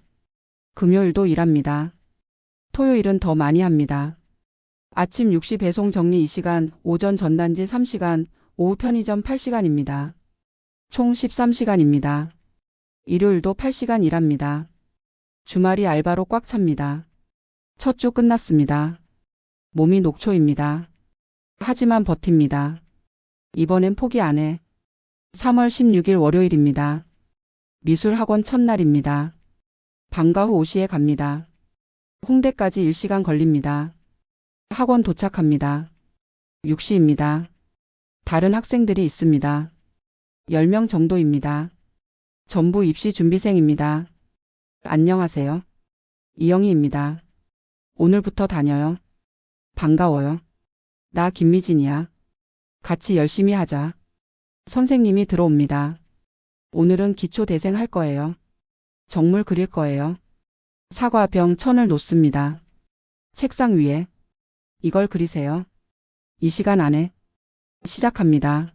S1: 금요일도 일합니다. 토요일은 더 많이 합니다. 아침 6시 배송 정리 2시간, 오전 전단지 3시간, 오후 편의점 8시간입니다. 총 13시간입니다. 일요일도 8시간 일합니다. 주말이 알바로 꽉 찹니다. 첫 주 끝났습니다. 몸이 녹초입니다. 하지만 버팁니다. 이번엔 포기 안 해. 3월 16일 월요일입니다. 미술학원 첫날입니다. 방과 후 5시에 갑니다. 홍대까지 1시간 걸립니다. 학원 도착합니다. 6시입니다. 다른 학생들이 있습니다. 10명 정도입니다. 전부 입시 준비생입니다. 안녕하세요. 이영희입니다. 오늘부터 다녀요. 반가워요. 나 김미진이야. 같이 열심히 하자. 선생님이 들어옵니다. 오늘은 기초 대생 할 거예요. 정물 그릴 거예요. 사과병 천을 놓습니다. 책상 위에. 이걸 그리세요. 이 시간 안에. 시작합니다.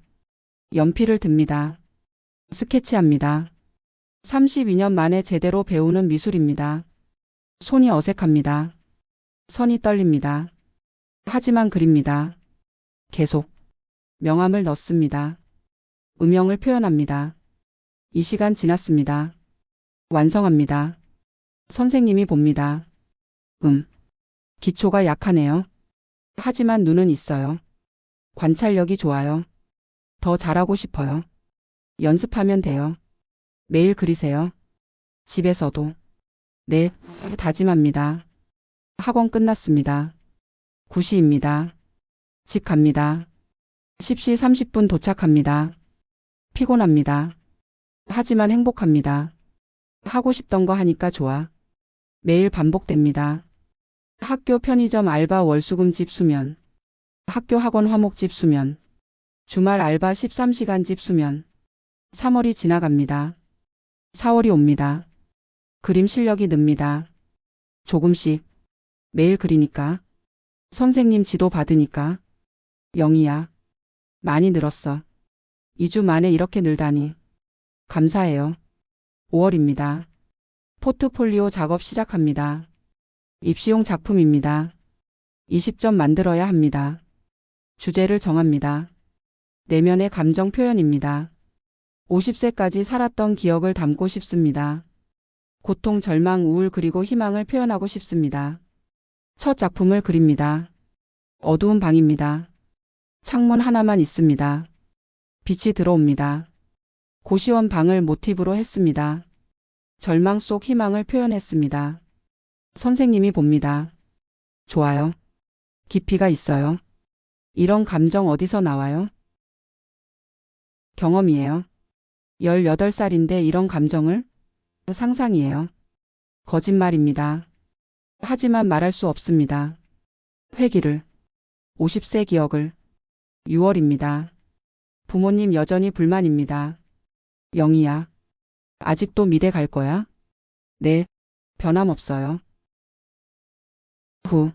S1: 연필을 듭니다. 스케치합니다. 32년 만에 제대로 배우는 미술입니다. 손이 어색합니다. 선이 떨립니다. 하지만 그립니다. 계속. 명암을 넣습니다. 음영을 표현합니다. 이 시간 지났습니다. 완성합니다. 선생님이 봅니다. 기초가 약하네요. 하지만 눈은 있어요. 관찰력이 좋아요. 더 잘하고 싶어요. 연습하면 돼요. 매일 그리세요. 집에서도. 네, 다짐합니다. 학원 끝났습니다. 9시입니다. 집 갑니다. 10시 30분 도착합니다. 피곤합니다. 하지만 행복합니다. 하고 싶던 거 하니까 좋아. 매일 반복됩니다. 학교 편의점 알바 월수금 집 수면. 학교 학원 화목 집 수면. 주말 알바 13시간 집 수면. 3월이 지나갑니다. 4월이 옵니다. 그림 실력이 늡니다. 조금씩. 매일 그리니까. 선생님 지도 받으니까. 영희야. 많이 늘었어. 2주 만에 이렇게 늘다니. 감사해요. 5월입니다. 포트폴리오 작업 시작합니다. 입시용 작품입니다. 20점 만들어야 합니다. 주제를 정합니다. 내면의 감정 표현입니다. 50세까지 살았던 기억을 담고 싶습니다. 고통, 절망, 우울 그리고 희망을 표현하고 싶습니다. 첫 작품을 그립니다. 어두운 방입니다. 창문 하나만 있습니다. 빛이 들어옵니다. 고시원 방을 모티브로 했습니다. 절망 속 희망을 표현했습니다. 선생님이 봅니다. 좋아요. 깊이가 있어요. 이런 감정 어디서 나와요? 경험이에요. 18살인데 이런 감정을? 상상이에요. 거짓말입니다. 하지만 말할 수 없습니다. 회기를. 50세 기억을. 6월입니다. 부모님 여전히 불만입니다. 영희야. 아직도 미대 갈 거야? 네. 변함없어요. 후.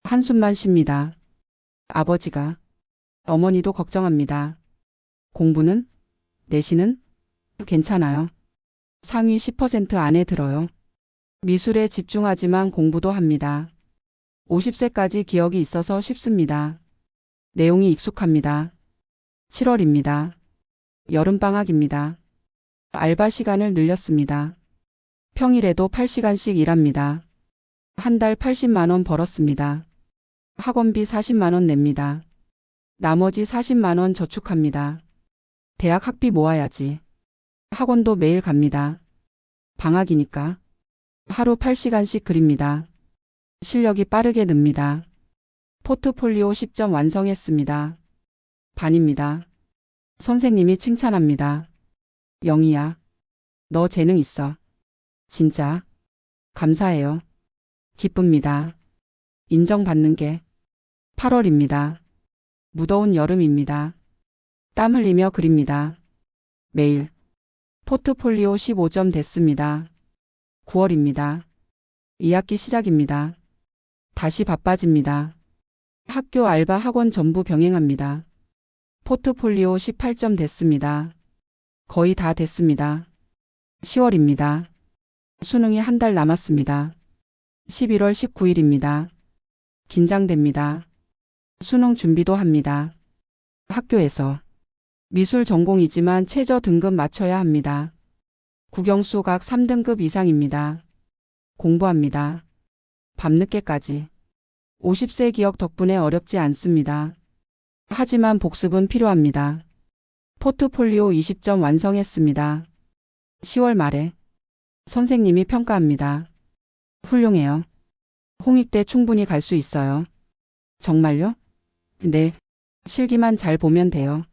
S1: 한숨만 쉽니다. 아버지가. 어머니도 걱정합니다. 공부는? 내신은? 괜찮아요. 상위 10% 안에 들어요. 미술에 집중하지만 공부도 합니다. 50세까지 기억이 있어서 쉽습니다. 내용이 익숙합니다. 7월입니다. 여름방학입니다. 알바 시간을 늘렸습니다. 평일에도 8시간씩 일합니다. 한 달 80만 원 벌었습니다. 학원비 40만 원 냅니다. 나머지 40만 원 저축합니다. 대학 학비 모아야지. 학원도 매일 갑니다. 방학이니까. 하루 8시간씩 그립니다. 실력이 빠르게 늡니다. 포트폴리오 10점 완성했습니다. 반입니다. 선생님이 칭찬합니다. 영희야, 너 재능 있어. 진짜. 감사해요. 기쁩니다. 인정받는 게. 8월입니다. 무더운 여름입니다. 땀 흘리며 그립니다. 매일. 포트폴리오 15점 됐습니다. 9월입니다. 2학기 시작입니다. 다시 바빠집니다. 학교 알바 학원 전부 병행합니다. 포트폴리오 18점 됐습니다. 거의 다 됐습니다. 10월입니다. 수능이 한 달 남았습니다. 11월 19일입니다. 긴장됩니다. 수능 준비도 합니다. 학교에서. 미술 전공이지만 최저 등급 맞춰야 합니다. 국영수각 3등급 이상입니다. 공부합니다. 밤늦게까지. 50세 기억 덕분에 어렵지 않습니다. 하지만 복습은 필요합니다. 포트폴리오 20점 완성했습니다. 10월 말에. 선생님이 평가합니다. 훌륭해요. 홍익대 충분히 갈 수 있어요. 정말요? 네. 실기만 잘 보면 돼요.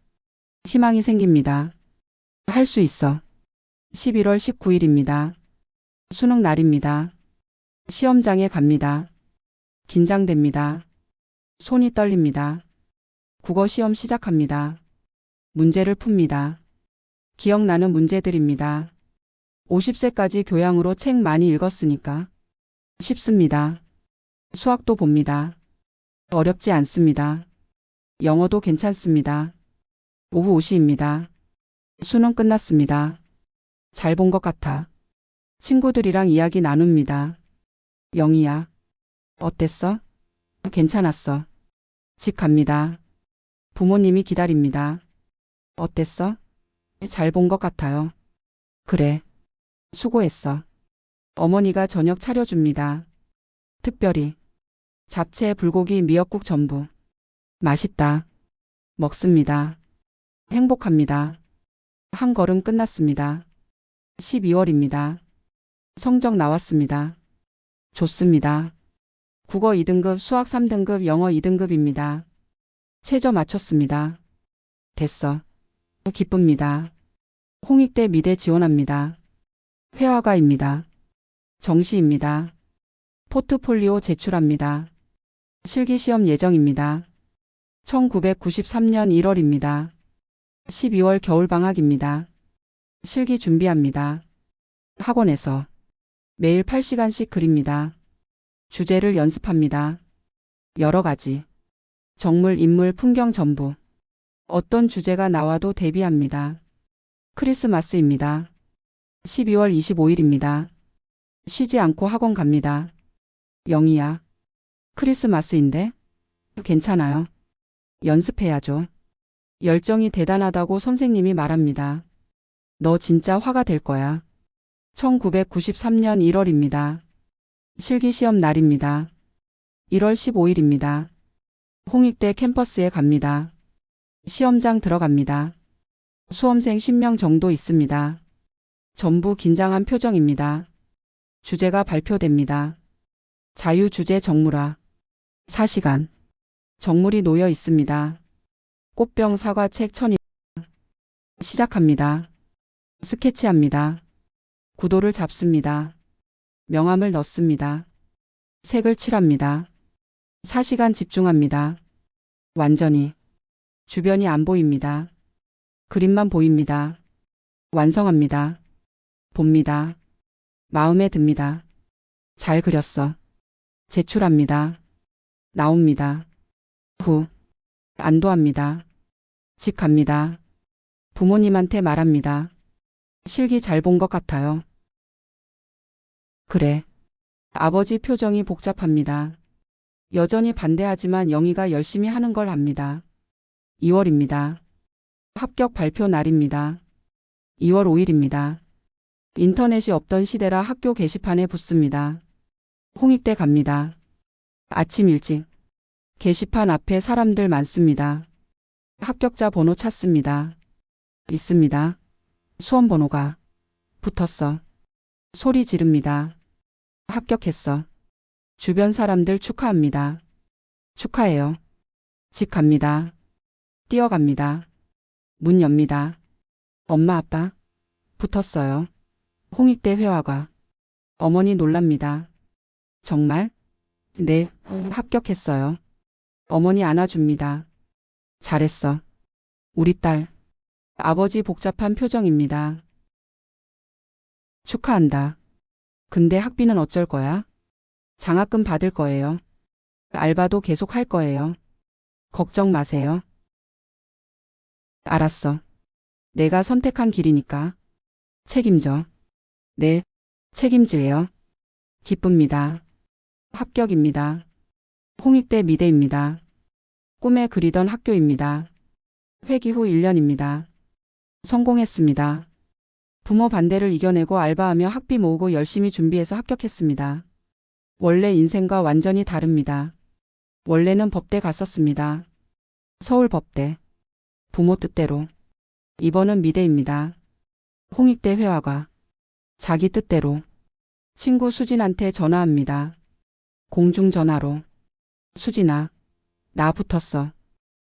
S1: 희망이 생깁니다. 할 수 있어. 11월 19일입니다. 수능 날입니다. 시험장에 갑니다. 긴장됩니다. 손이 떨립니다. 국어 시험 시작합니다. 문제를 풉니다. 기억나는 문제들입니다. 50세까지 교양으로 책 많이 읽었으니까. 쉽습니다. 수학도 봅니다. 어렵지 않습니다. 영어도 괜찮습니다. 오후 5시입니다. 수능 끝났습니다. 잘 본 것 같아. 친구들이랑 이야기 나눕니다. 영희야, 어땠어? 괜찮았어. 집 갑니다. 부모님이 기다립니다. 어땠어? 잘 본 것 같아요. 그래. 수고했어. 어머니가 저녁 차려줍니다. 특별히. 잡채, 불고기, 미역국 전부. 맛있다. 먹습니다. 행복합니다. 한 걸음 끝났습니다. 12월입니다. 성적 나왔습니다. 좋습니다. 국어 2등급, 수학 3등급, 영어 2등급입니다. 최저 맞췄습니다. 됐어. 기쁩니다. 홍익대 미대 지원합니다. 회화가입니다. 정시입니다. 포트폴리오 제출합니다. 실기시험 예정입니다. 1993년 1월입니다. 12월 겨울방학입니다. 실기 준비합니다. 학원에서. 매일 8시간씩 그립니다. 주제를 연습합니다. 여러 가지. 정물, 인물, 풍경 전부. 어떤 주제가 나와도 대비합니다. 크리스마스입니다. 12월 25일입니다. 쉬지 않고 학원 갑니다. 영희야. 크리스마스인데? 괜찮아요. 연습해야죠. 열정이 대단하다고 선생님이 말합니다. 너 진짜 화가 될 거야. 1993년 1월입니다. 실기시험 날입니다. 1월 15일입니다. 홍익대 캠퍼스에 갑니다. 시험장 들어갑니다. 수험생 10명 정도 있습니다. 전부 긴장한 표정입니다. 주제가 발표됩니다. 자유주제 정물화. 4시간. 정물이 놓여 있습니다. 꽃병 사과책 천입. 시작합니다. 스케치합니다. 구도를 잡습니다. 명암을 넣습니다. 색을 칠합니다. 4시간 집중합니다. 완전히. 주변이 안 보입니다. 그림만 보입니다. 완성합니다. 봅니다. 마음에 듭니다. 잘 그렸어. 제출합니다. 나옵니다. 후. 안도합니다. 집 갑니다. 부모님한테 말합니다. 실기 잘 본 것 같아요. 그래. 아버지 표정이 복잡합니다. 여전히 반대하지만 영희가 열심히 하는 걸 압니다. 2월입니다. 합격 발표 날입니다. 2월 5일입니다. 인터넷이 없던 시대라 학교 게시판에 붙습니다. 홍익대 갑니다. 아침 일찍. 게시판 앞에 사람들 많습니다. 합격자 번호 찾습니다. 있습니다. 수험 번호가 붙었어. 소리 지릅니다. 합격했어. 주변 사람들 축하합니다. 축하해요. 집 갑니다. 뛰어갑니다. 문 엽니다. 엄마 아빠 붙었어요. 홍익대 회화가. 어머니 놀랍니다. 정말? 네, 합격했어요. 어머니 안아줍니다. 잘했어. 우리 딸. 아버지 복잡한 표정입니다. 축하한다. 근데 학비는 어쩔 거야? 장학금 받을 거예요. 알바도 계속 할 거예요. 걱정 마세요. 알았어. 내가 선택한 길이니까. 책임져. 네, 책임져요. 기쁩니다. 합격입니다. 홍익대 미대입니다. 꿈에 그리던 학교입니다. 회기 후 1년입니다. 성공했습니다. 부모 반대를 이겨내고 알바하며 학비 모으고 열심히 준비해서 합격했습니다. 원래 인생과 완전히 다릅니다. 원래는 법대 갔었습니다. 서울법대. 부모 뜻대로. 이번은 미대입니다. 홍익대 회화가. 자기 뜻대로. 친구 수진한테 전화합니다. 공중전화로. 수진아, 나 붙었어.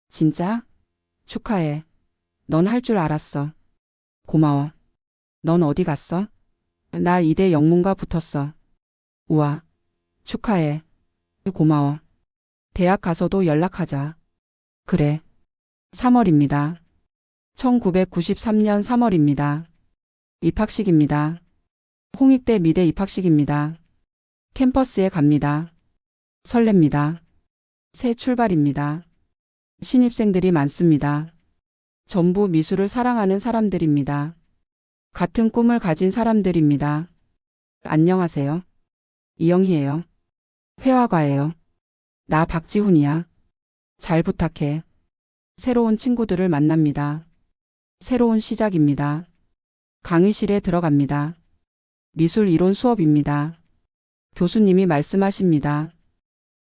S1: 진짜? 축하해. 넌 할 줄 알았어. 고마워. 넌 어디 갔어? 나 이대 영문과 붙었어. 우와. 축하해. 고마워. 대학 가서도 연락하자. 그래. 3월입니다. 1993년 3월입니다. 입학식입니다. 홍익대 미대 입학식입니다. 캠퍼스에 갑니다. 설렙니다. 새 출발입니다. 신입생들이 많습니다. 전부 미술을 사랑하는 사람들입니다. 같은 꿈을 가진 사람들입니다. 안녕하세요. 이영희예요. 회화가예요. 나 박지훈이야. 잘 부탁해. 새로운 친구들을 만납니다. 새로운 시작입니다. 강의실에 들어갑니다. 미술 이론 수업입니다. 교수님이 말씀하십니다.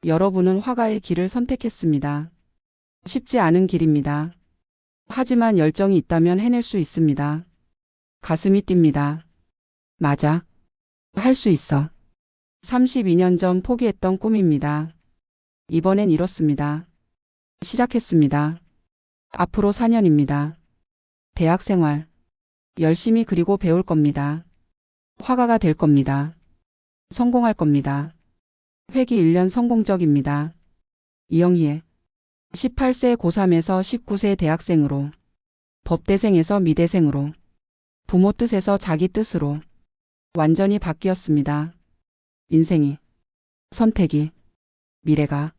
S1: 여러분은 화가의 길을 선택했습니다. 쉽지 않은 길입니다. 하지만 열정이 있다면 해낼 수 있습니다. 가슴이 뜁니다. 맞아. 할 수 있어. 32년 전 포기했던 꿈입니다. 이번엔 이뤘습니다. 시작했습니다. 앞으로 4년입니다. 대학 생활. 열심히 그리고 배울 겁니다. 화가가 될 겁니다. 성공할 겁니다. 회기 1년 성공적입니다. 이영희의 18세 고3에서 19세 대학생으로, 법대생에서 미대생으로, 부모 뜻에서 자기 뜻으로 완전히 바뀌었습니다. 인생이, 선택이, 미래가.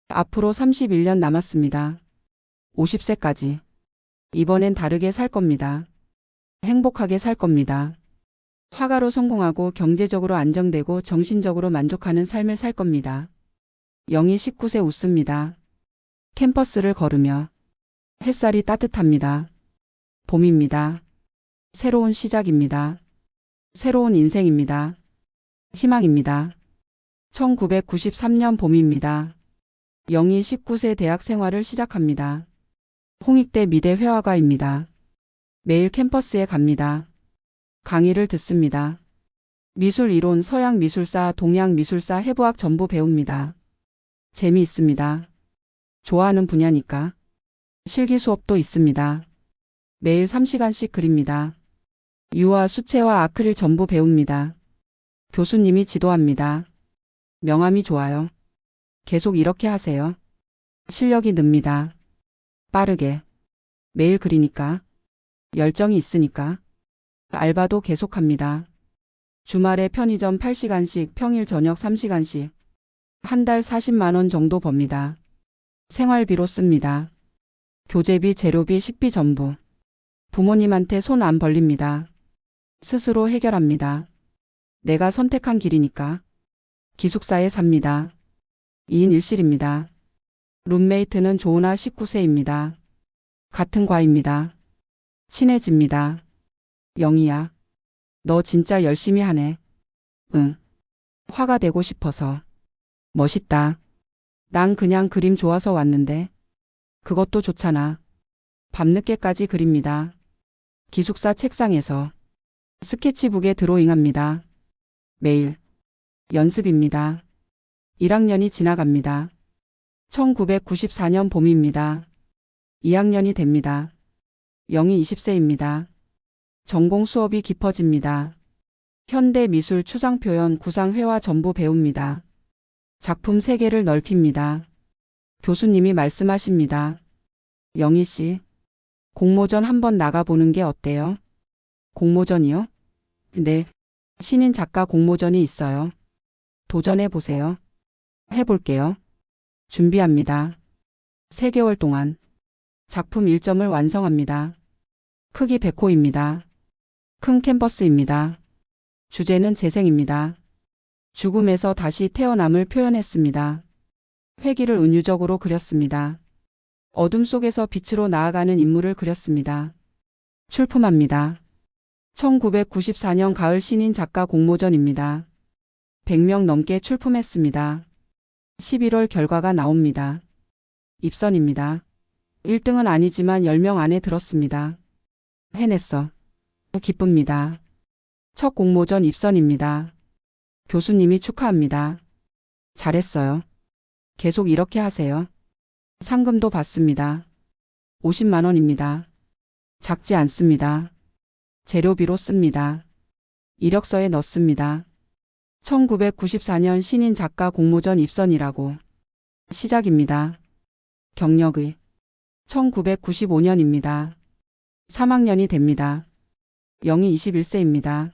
S1: 앞으로 31년 남았습니다. 50세까지. 이번엔 다르게 살 겁니다. 행복하게 살 겁니다. 화가로 성공하고 경제적으로 안정되고 정신적으로 만족하는 삶을 살 겁니다. 영희 19세 웃습니다. 캠퍼스를 걸으며 햇살이 따뜻합니다. 봄입니다. 새로운 시작입니다. 새로운 인생입니다. 희망입니다. 1993년 봄입니다. 영희 19세 대학 생활을 시작합니다. 홍익대 미대 회화가입니다. 매일 캠퍼스에 갑니다. 강의를 듣습니다. 미술 이론, 서양 미술사, 동양 미술사, 해부학 전부 배웁니다. 재미있습니다. 좋아하는 분야니까. 실기 수업도 있습니다. 매일 3시간씩 그립니다. 유화, 수채화, 아크릴 전부 배웁니다. 교수님이 지도합니다. 명암이 좋아요. 계속 이렇게 하세요. 실력이 늡니다. 빠르게. 매일 그리니까. 열정이 있으니까. 알바도 계속합니다. 주말에 편의점 8시간씩, 평일 저녁 3시간씩. 한 달 40만 원 정도 법니다. 생활비로 씁니다. 교재비, 재료비, 식비 전부. 부모님한테 손 안 벌립니다. 스스로 해결합니다. 내가 선택한 길이니까. 기숙사에 삽니다. 2인 1실입니다. 룸메이트는 조은아 19세입니다. 같은 과입니다. 친해집니다. 영희야, 너 진짜 열심히 하네. 응. 화가 되고 싶어서. 멋있다. 난 그냥 그림 좋아서 왔는데. 그것도 좋잖아. 밤늦게까지 그립니다. 기숙사 책상에서. 스케치북에 드로잉합니다. 매일. 연습입니다. 1학년이 지나갑니다. 1994년 봄입니다. 2학년이 됩니다. 영희 20세입니다. 전공 수업이 깊어집니다. 현대 미술, 추상 표현, 구상, 회화 전부 배웁니다. 작품 세계를 넓힙니다. 교수님이 말씀하십니다. 영희 씨, 공모전 한번 나가보는 게 어때요? 공모전이요? 네. 신인 작가 공모전이 있어요. 도전해보세요. 해볼게요. 준비합니다. 3개월 동안 작품 1점을 완성합니다. 크기 100호입니다. 큰 캔버스입니다. 주제는 재생입니다. 죽음에서 다시 태어남을 표현했습니다. 회기를 은유적으로 그렸습니다. 어둠 속에서 빛으로 나아가는 인물을 그렸습니다. 출품합니다. 1994년 가을 신인 작가 공모전입니다. 100명 넘게 출품했습니다. 11월 결과가 나옵니다. 입선입니다. 1등은 아니지만 10명 안에 들었습니다. 해냈어. 기쁩니다. 첫 공모전 입선입니다. 교수님이 축하합니다. 잘했어요. 계속 이렇게 하세요. 상금도 받습니다. 50만 원입니다. 작지 않습니다. 재료비로 씁니다. 이력서에 넣습니다. 1994년 신인 작가 공모전 입선이라고. 시작입니다. 경력의 1995년입니다. 3학년이 됩니다. 영희 21세입니다.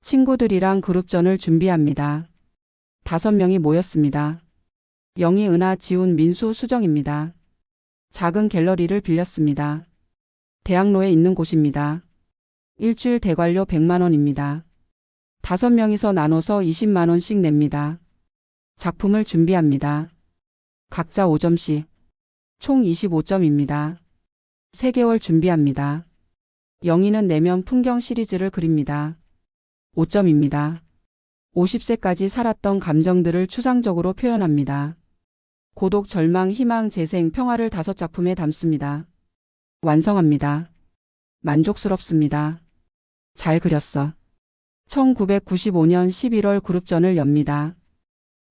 S1: 친구들이랑 그룹전을 준비합니다. 5명이 모였습니다. 영희, 은하, 지훈, 민수, 수정입니다. 작은 갤러리를 빌렸습니다. 대학로에 있는 곳입니다. 일주일 대관료 100만 원입니다. 5명이서 나눠서 20만 원씩 냅니다. 작품을 준비합니다. 각자 5점씩. 총 25점입니다. 3개월 준비합니다. 영희는 내면 풍경 시리즈를 그립니다. 5점입니다. 50세까지 살았던 감정들을 추상적으로 표현합니다. 고독, 절망, 희망, 재생, 평화를 5작품에 담습니다. 완성합니다. 만족스럽습니다. 잘 그렸어. 1995년 11월 그룹전을 엽니다.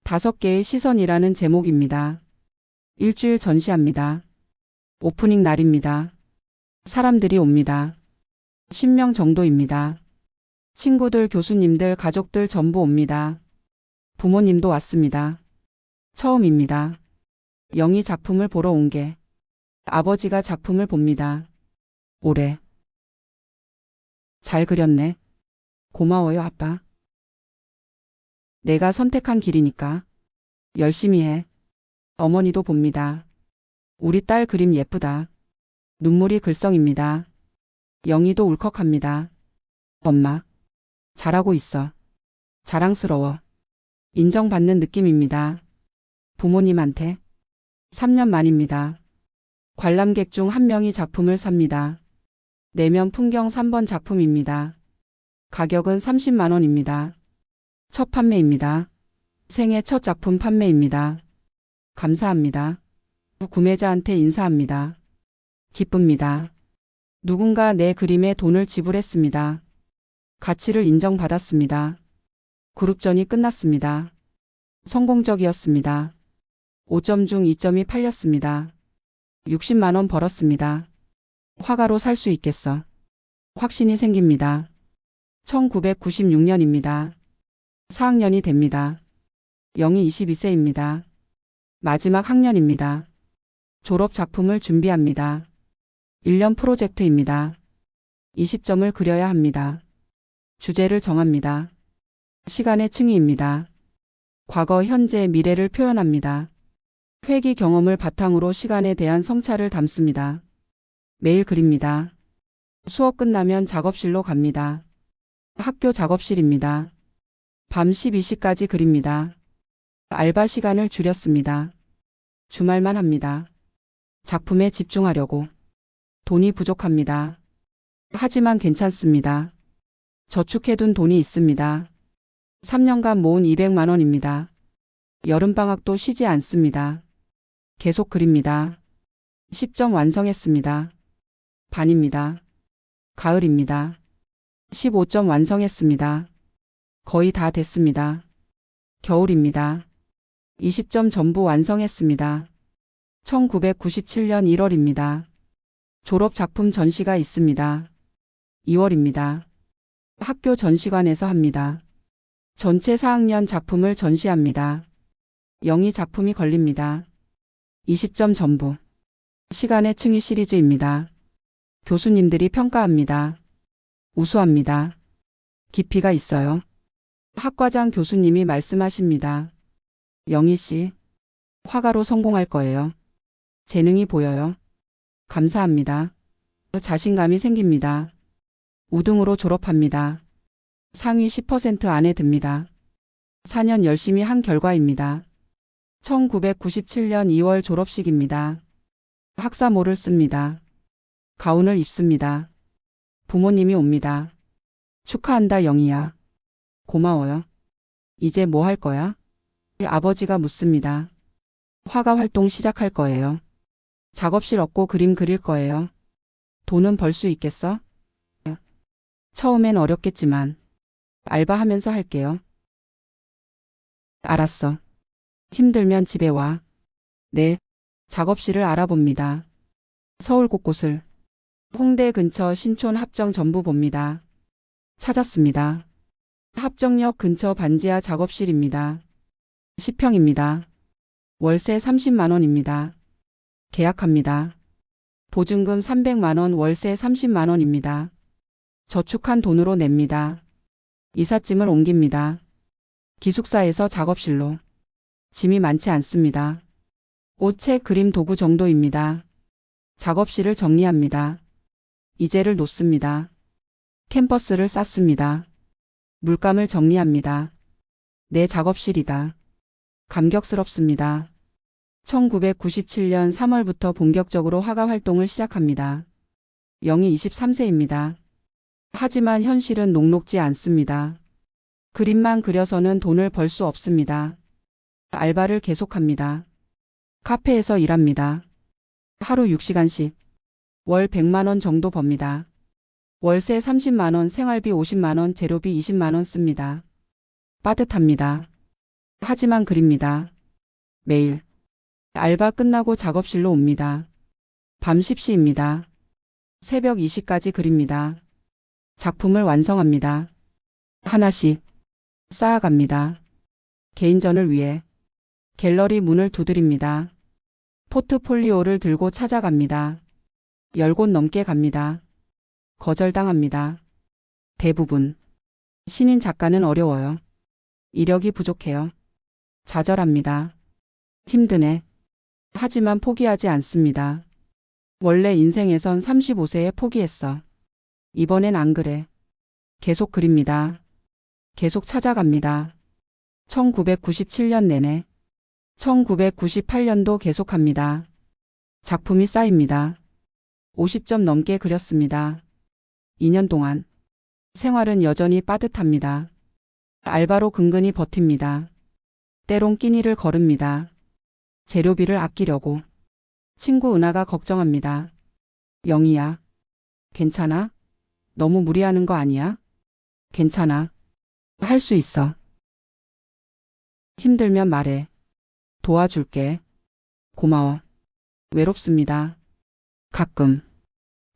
S1: 5개의 시선이라는 제목입니다. 일주일 전시합니다. 오프닝 날입니다. 사람들이 옵니다. 10명 정도입니다. 친구들, 교수님들, 가족들 전부 옵니다. 부모님도 왔습니다. 처음입니다. 영희 작품을 보러 온 게. 아버지가 작품을 봅니다. 올해. 잘 그렸네. 고마워요, 아빠. 내가 선택한 길이니까. 열심히 해. 어머니도 봅니다. 우리 딸 그림 예쁘다. 눈물이 글썽입니다. 영희도 울컥합니다. 엄마, 잘하고 있어. 자랑스러워. 인정받는 느낌입니다. 부모님한테 3년 만입니다. 관람객 중 한 명이 작품을 삽니다. 내면 풍경 3번 작품입니다. 가격은 30만 원입니다. 첫 판매입니다. 생애 첫 작품 판매입니다. 감사합니다. 구매자한테 인사합니다. 기쁩니다. 누군가 내 그림에 돈을 지불했습니다. 가치를 인정받았습니다. 그룹전이 끝났습니다. 성공적이었습니다. 5점 중 2점이 팔렸습니다. 60만 원 벌었습니다. 화가로 살 수 있겠어. 확신이 생깁니다. 1996년입니다. 4학년이 됩니다. 영희 22세입니다. 마지막 학년입니다. 졸업 작품을 준비합니다. 1년 프로젝트입니다. 20점을 그려야 합니다. 주제를 정합니다. 시간의 층위입니다. 과거, 현재, 미래를 표현합니다. 회기 경험을 바탕으로 시간에 대한 성찰을 담습니다. 매일 그립니다. 수업 끝나면 작업실로 갑니다. 학교 작업실입니다. 밤 12시까지 그립니다. 알바 시간을 줄였습니다. 주말만 합니다. 작품에 집중하려고. 돈이 부족합니다. 하지만 괜찮습니다. 저축해둔 돈이 있습니다. 3년간 모은 200만 원입니다. 여름방학도 쉬지 않습니다. 계속 그립니다. 10점 완성했습니다. 반입니다. 가을입니다. 15점 완성했습니다. 거의 다 됐습니다. 겨울입니다. 20점 전부 완성했습니다. 1997년 1월입니다. 졸업 작품 전시가 있습니다. 2월입니다. 학교 전시관에서 합니다. 전체 4학년 작품을 전시합니다. 영희 작품이 걸립니다. 20점 전부. 시간의 층위 시리즈입니다. 교수님들이 평가합니다. 우수합니다. 깊이가 있어요. 학과장 교수님이 말씀하십니다. 영희 씨, 화가로 성공할 거예요. 재능이 보여요. 감사합니다. 자신감이 생깁니다. 우등으로 졸업합니다. 상위 10% 안에 듭니다. 4년 열심히 한 결과입니다. 1997년 2월 졸업식입니다. 학사모를 씁니다. 가운을 입습니다. 부모님이 옵니다. 축하한다 영희야. 고마워요. 이제 뭐 할 거야? 아버지가 묻습니다. 화가 활동 시작할 거예요. 작업실 얻고 그림 그릴 거예요. 돈은 벌 수 있겠어? 처음엔 어렵겠지만 알바하면서 할게요. 알았어. 힘들면 집에 와. 네. 작업실을 알아봅니다. 서울 곳곳을. 홍대 근처 신촌 합정 전부 봅니다. 찾았습니다. 합정역 근처 반지하 작업실입니다. 10평입니다. 월세 30만 원입니다. 계약합니다. 보증금 300만 원, 월세 30만 원입니다. 저축한 돈으로 냅니다. 이삿짐을 옮깁니다. 기숙사에서 작업실로. 짐이 많지 않습니다. 옷, 책, 그림 도구 정도입니다. 작업실을 정리합니다. 이젤을 놓습니다. 캔버스를 쌌습니다. 물감을 정리합니다. 내 작업실이다. 감격스럽습니다. 1997년 3월부터 본격적으로 화가 활동을 시작합니다. 영희 23세입니다. 하지만 현실은 녹록지 않습니다. 그림만 그려서는 돈을 벌 수 없습니다. 알바를 계속합니다. 카페에서 일합니다. 하루 6시간씩. 월 100만 원 정도 법니다. 월세 30만 원, 생활비 50만 원, 재료비 20만 원 씁니다. 빠듯합니다. 하지만 그립니다. 매일. 알바 끝나고 작업실로 옵니다. 밤 10시입니다. 새벽 2시까지 그립니다. 작품을 완성합니다. 하나씩 쌓아갑니다. 개인전을 위해 갤러리 문을 두드립니다. 포트폴리오를 들고 찾아갑니다. 10곳 넘게 갑니다. 거절당합니다. 대부분. 신인 작가는 어려워요. 이력이 부족해요. 좌절합니다. 힘드네. 하지만 포기하지 않습니다. 원래 인생에선 35세에 포기했어. 이번엔 안 그래. 계속 그립니다. 계속 찾아갑니다. 1997년 내내. 1998년도 계속합니다. 작품이 쌓입니다. 50점 넘게 그렸습니다. 2년 동안. 생활은 여전히 빠듯합니다. 알바로 근근히 버팁니다. 때론 끼니를 거릅니다. 재료비를 아끼려고. 친구 은하가 걱정합니다. 영희야. 괜찮아? 너무 무리하는 거 아니야? 괜찮아. 할 수 있어. 힘들면 말해. 도와줄게. 고마워. 외롭습니다. 가끔.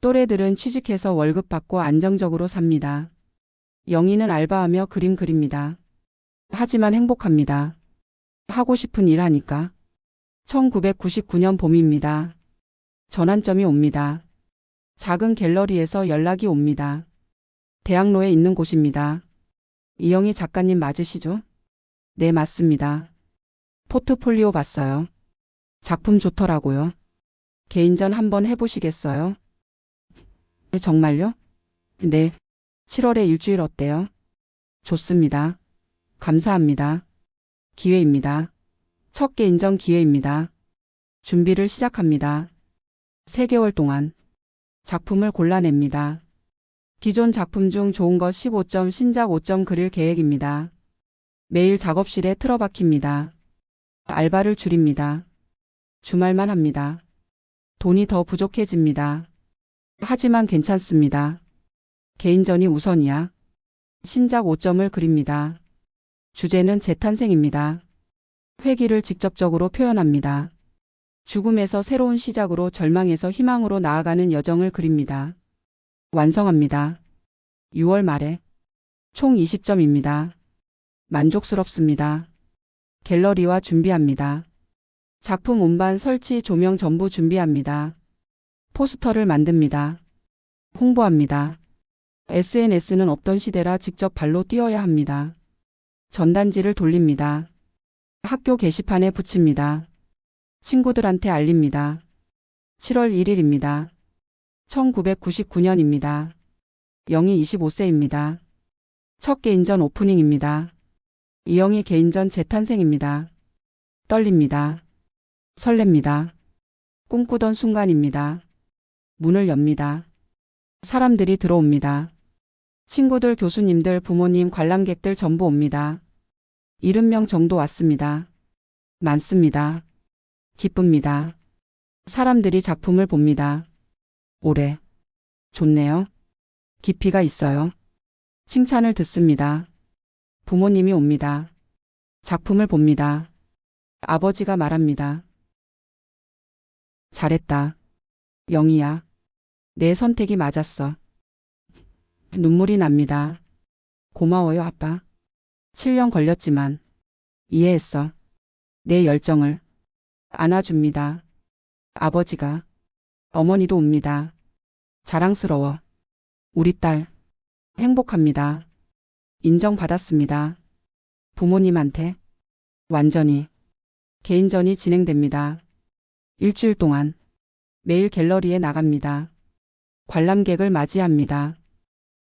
S1: 또래들은 취직해서 월급 받고 안정적으로 삽니다. 영희는 알바하며 그림 그립니다. 하지만 행복합니다. 하고 싶은 일 하니까. 1999년 봄입니다. 전환점이 옵니다. 작은 갤러리에서 연락이 옵니다. 대학로에 있는 곳입니다. 이영희 작가님 맞으시죠? 네, 맞습니다. 포트폴리오 봤어요. 작품 좋더라고요. 개인전 한번 해보시겠어요? 정말요? 네. 7월에 일주일 어때요? 좋습니다. 감사합니다. 기회입니다. 첫 개인전 기회입니다. 준비를 시작합니다. 3개월 동안 작품을 골라냅니다. 기존 작품 중 좋은 것 15점, 신작 5점 그릴 계획입니다. 매일 작업실에 틀어박힙니다. 알바를 줄입니다. 주말만 합니다. 돈이 더 부족해집니다. 하지만 괜찮습니다. 개인전이 우선이야. 신작 5점을 그립니다. 주제는 재탄생입니다. 회기를 직접적으로 표현합니다. 죽음에서 새로운 시작으로 절망에서 희망으로 나아가는 여정을 그립니다. 완성합니다. 6월 말에 총 20점입니다. 만족스럽습니다. 갤러리와 준비합니다. 작품 운반, 설치, 조명 전부 준비합니다. 포스터를 만듭니다. 홍보합니다. SNS는 없던 시대라 직접 발로 뛰어야 합니다. 전단지를 돌립니다. 학교 게시판에 붙입니다. 친구들한테 알립니다. 7월 1일입니다. 1999년입니다. 영희 25세입니다. 첫 개인전 오프닝입니다. 이영희 개인전 재탄생입니다. 떨립니다. 설렙니다. 꿈꾸던 순간입니다. 문을 엽니다. 사람들이 들어옵니다. 친구들, 교수님들, 부모님, 관람객들 전부 옵니다. 70명 정도 왔습니다. 많습니다. 기쁩니다. 사람들이 작품을 봅니다. 오래. 좋네요. 깊이가 있어요. 칭찬을 듣습니다. 부모님이 옵니다. 작품을 봅니다. 아버지가 말합니다. 잘했다. 영희야. 내 선택이 맞았어. 눈물이 납니다. 고마워요, 아빠. 7년 걸렸지만 이해했어. 내 열정을. 안아줍니다. 아버지가. 어머니도 옵니다. 자랑스러워. 우리 딸. 행복합니다. 인정받았습니다. 부모님한테. 완전히. 개인전이 진행됩니다. 일주일 동안 매일 갤러리에 나갑니다. 관람객을 맞이합니다.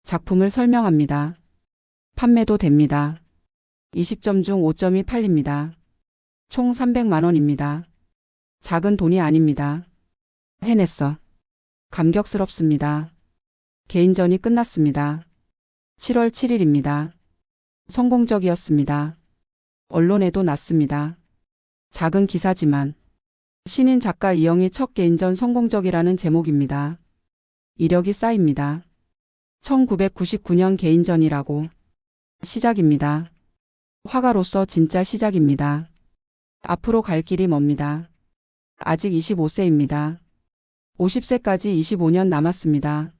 S1: 작품을 설명합니다. 판매도 됩니다. 20점 중 5점이 팔립니다. 총 300만 원입니다. 작은 돈이 아닙니다. 해냈어. 감격스럽습니다. 개인전이 끝났습니다. 7월 7일입니다. 성공적이었습니다. 언론에도 났습니다. 작은 기사지만 신인 작가 이영희 첫 개인전 성공적이라는 제목입니다. 이력이 쌓입니다. 1999년 개인전이라고. 시작입니다. 화가로서 진짜 시작입니다. 앞으로 갈 길이 멉니다. 아직 25세입니다. 50세까지 25년 남았습니다.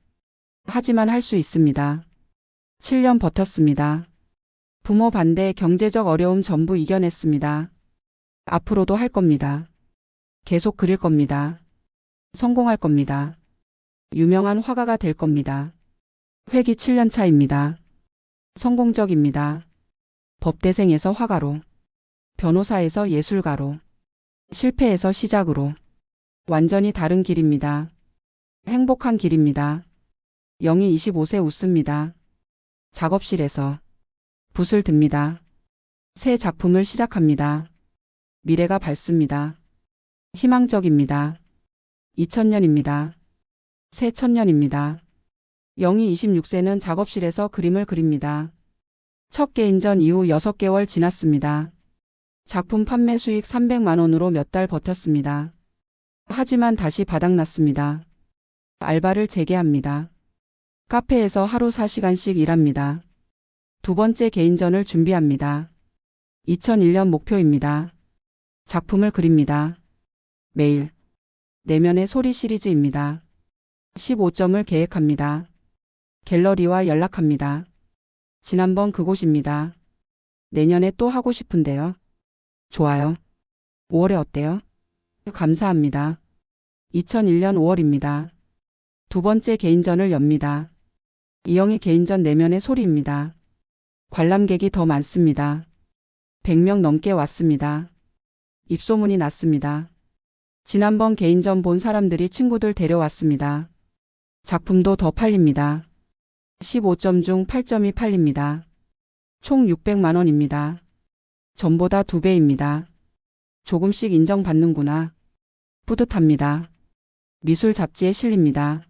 S1: 하지만 할 수 있습니다. 7년 버텼습니다. 부모 반대, 경제적 어려움 전부 이겨냈습니다. 앞으로도 할 겁니다. 계속 그릴 겁니다. 성공할 겁니다. 유명한 화가가 될 겁니다. 회기 7년 차입니다. 성공적입니다. 법대생에서 화가로, 변호사에서 예술가로, 실패에서 시작으로 완전히 다른 길입니다. 행복한 길입니다. 영희 25세 웃습니다. 작업실에서 붓을 듭니다. 새 작품을 시작합니다. 미래가 밝습니다. 희망적입니다. 2000년입니다. 새 천년입니다. 영희 26세는 작업실에서 그림을 그립니다. 첫 개인전 이후 6개월 지났습니다. 작품 판매 수익 300만 원으로 몇 달 버텼습니다. 하지만 다시 바닥났습니다. 알바를 재개합니다. 카페에서 하루 4시간씩 일합니다. 두 번째 개인전을 준비합니다. 2001년 목표입니다. 작품을 그립니다. 매일. 내면의 소리 시리즈입니다. 15점을 계획합니다. 갤러리와 연락합니다. 지난번 그곳입니다. 내년에 또 하고 싶은데요. 좋아요. 5월에 어때요? 감사합니다. 2001년 5월입니다. 두 번째 개인전을 엽니다. 이영희 개인전 내면의 소리입니다. 관람객이 더 많습니다. 100명 넘게 왔습니다. 입소문이 났습니다. 지난번 개인전 본 사람들이 친구들 데려왔습니다. 작품도 더 팔립니다. 15점 중 8점이 팔립니다. 총 600만 원입니다. 전보다 2배입니다. 조금씩 인정받는구나. 뿌듯합니다. 미술 잡지에 실립니다.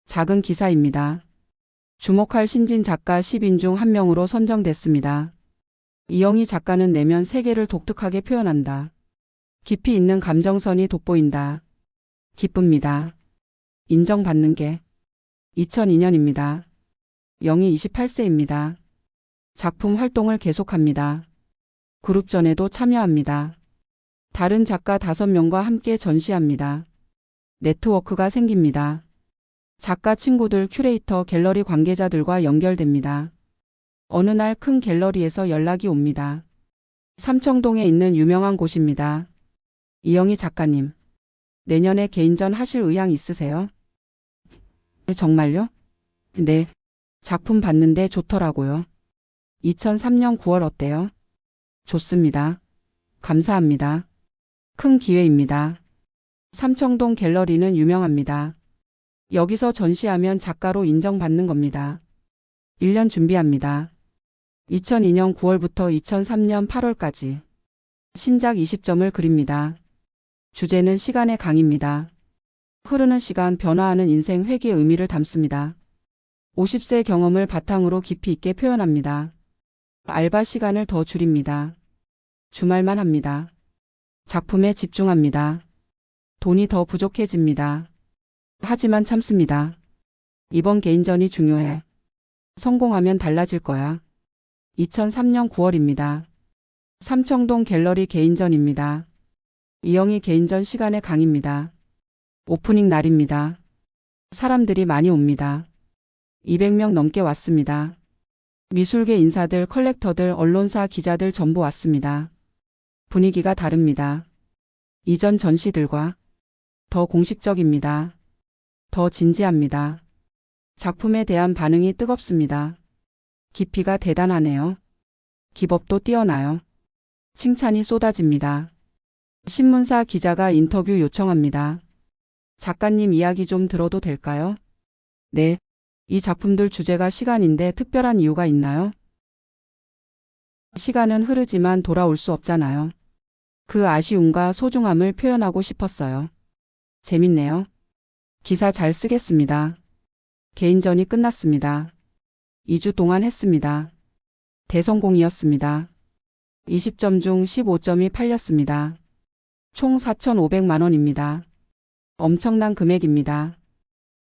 S1: 작은 기사입니다. 주목할 신진 작가 10인 중 1명으로 선정됐습니다. 이영희 작가는 내면 세계를 독특하게 표현한다. 깊이 있는 감정선이 돋보인다. 기쁩니다. 인정받는 게 2002년입니다. 영희 28세입니다. 작품 활동을 계속합니다. 그룹전에도 참여합니다. 다른 작가 5명과 함께 전시합니다. 네트워크가 생깁니다. 작가 친구들, 큐레이터, 갤러리 관계자들과 연결됩니다. 어느 날 큰 갤러리에서 연락이 옵니다. 삼청동에 있는 유명한 곳입니다. 이영희 작가님, 내년에 개인전 하실 의향 있으세요? 정말요? 네. 작품 봤는데 좋더라고요. 2003년 9월 어때요? 좋습니다. 감사합니다. 큰 기회입니다. 삼청동 갤러리는 유명합니다. 여기서 전시하면 작가로 인정받는 겁니다. 1년 준비합니다. 2002년 9월부터 2003년 8월까지 신작 20점을 그립니다. 주제는 시간의 강입니다. 흐르는 시간, 변화하는 인생, 회귀의 의미를 담습니다. 50세 경험을 바탕으로 깊이 있게 표현합니다. 알바 시간을 더 줄입니다. 주말만 합니다. 작품에 집중합니다. 돈이 더 부족해집니다. 하지만 참습니다. 이번 개인전이 중요해. 성공하면 달라질 거야. 2003년 9월입니다. 삼청동 갤러리 개인전입니다. 이영희 개인전 시간의 강입니다. 오프닝 날입니다. 사람들이 많이 옵니다. 200명 넘게 왔습니다. 미술계 인사들, 컬렉터들, 언론사, 기자들 전부 왔습니다. 분위기가 다릅니다. 이전 전시들과 더 공식적입니다. 더 진지합니다. 작품에 대한 반응이 뜨겁습니다. 깊이가 대단하네요. 기법도 뛰어나요. 칭찬이 쏟아집니다. 신문사 기자가 인터뷰 요청합니다. 작가님 이야기 좀 들어도 될까요? 네. 이 작품들 주제가 시간인데 특별한 이유가 있나요? 시간은 흐르지만 돌아올 수 없잖아요. 그 아쉬움과 소중함을 표현하고 싶었어요. 재밌네요. 기사 잘 쓰겠습니다. 개인전이 끝났습니다. 2주 동안 했습니다. 대성공이었습니다. 20점 중 15점이 팔렸습니다. 총 4,500만 원입니다. 엄청난 금액입니다.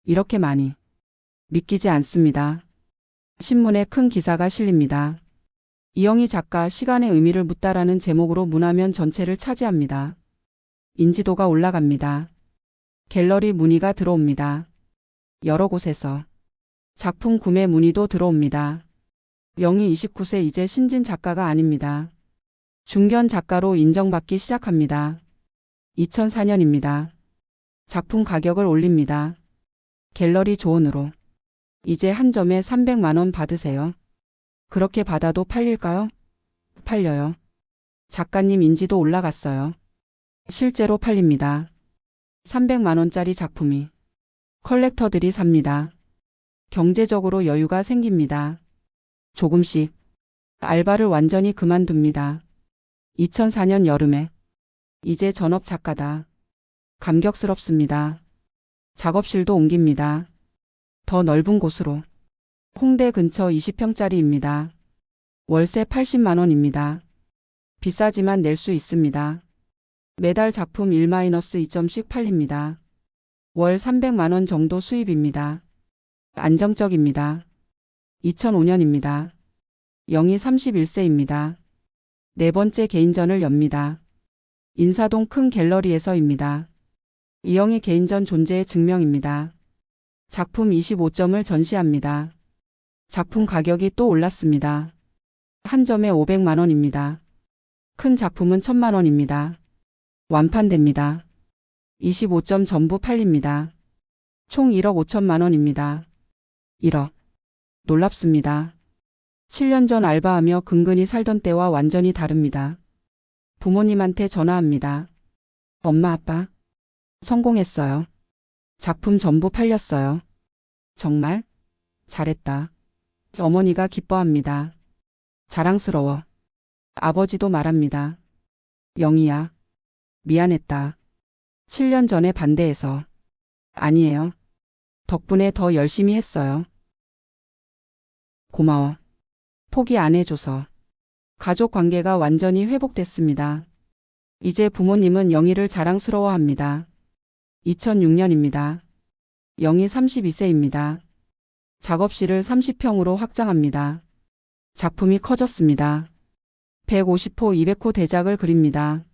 S1: 이렇게 많이. 믿기지 않습니다. 신문에 큰 기사가 실립니다. 이영희 작가 시간의 의미를 묻다라는 제목으로 문화면 전체를 차지합니다. 인지도가 올라갑니다. 갤러리 문의가 들어옵니다. 여러 곳에서 작품 구매 문의도 들어옵니다. 영희 29세 이제 신진 작가가 아닙니다. 중견 작가로 인정받기 시작합니다. 2004년입니다. 작품 가격을 올립니다. 갤러리 조언으로. 이제 한 점에 300만 원 받으세요. 그렇게 받아도 팔릴까요? 팔려요. 작가님 인지도 올라갔어요. 실제로 팔립니다. 300만 원짜리 작품이 컬렉터들이 삽니다. 경제적으로 여유가 생깁니다. 조금씩 알바를 완전히 그만둡니다. 2004년 여름에 이제 전업 작가다. 감격스럽습니다. 작업실도 옮깁니다. 더 넓은 곳으로. 홍대 근처 20평짜리입니다. 월세 80만 원입니다. 비싸지만 낼 수 있습니다. 매달 작품 1-2점씩 팔립니다. 월 300만 원 정도 수입입니다. 안정적입니다. 2005년입니다. 영희 31세입니다. 네 번째 개인전을 엽니다. 인사동 큰 갤러리에서입니다. 이영희 개인전 존재의 증명입니다. 작품 25점을 전시합니다. 작품 가격이 또 올랐습니다. 한 점에 500만 원입니다. 큰 작품은 1000만 원입니다. 완판됩니다. 25점 전부 팔립니다. 총 1억 5천만 원입니다. 1억. 놀랍습니다. 7년 전 알바하며 근근히 살던 때와 완전히 다릅니다. 부모님한테 전화합니다. 엄마 아빠. 성공했어요. 작품 전부 팔렸어요. 정말? 잘했다. 어머니가 기뻐합니다. 자랑스러워. 아버지도 말합니다. 영희야. 미안했다. 7년 전에 반대해서. 아니에요. 덕분에 더 열심히 했어요. 고마워. 포기 안 해줘서. 가족 관계가 완전히 회복됐습니다. 이제 부모님은 영희를 자랑스러워합니다. 2006년입니다. 영희 32세입니다. 작업실을 30평으로 확장합니다. 작품이 커졌습니다. 150호, 200호 대작을 그립니다.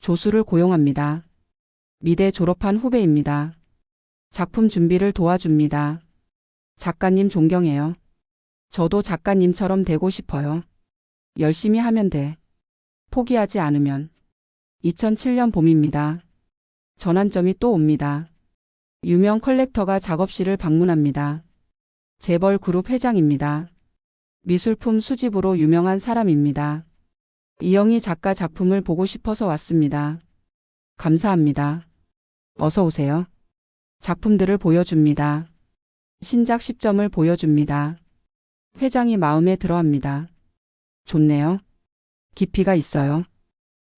S1: 조수를 고용합니다. 미대 졸업한 후배입니다. 작품 준비를 도와줍니다. 작가님 존경해요. 저도 작가님처럼 되고 싶어요. 열심히 하면 돼. 포기하지 않으면. 2007년 봄입니다. 전환점이 또 옵니다. 유명 컬렉터가 작업실을 방문합니다. 재벌 그룹 회장입니다. 미술품 수집으로 유명한 사람입니다. 이영희 작가 작품을 보고 싶어서 왔습니다. 감사합니다. 어서 오세요. 작품들을 보여줍니다. 신작 10점을 보여줍니다. 회장이 마음에 들어합니다. 좋네요. 깊이가 있어요.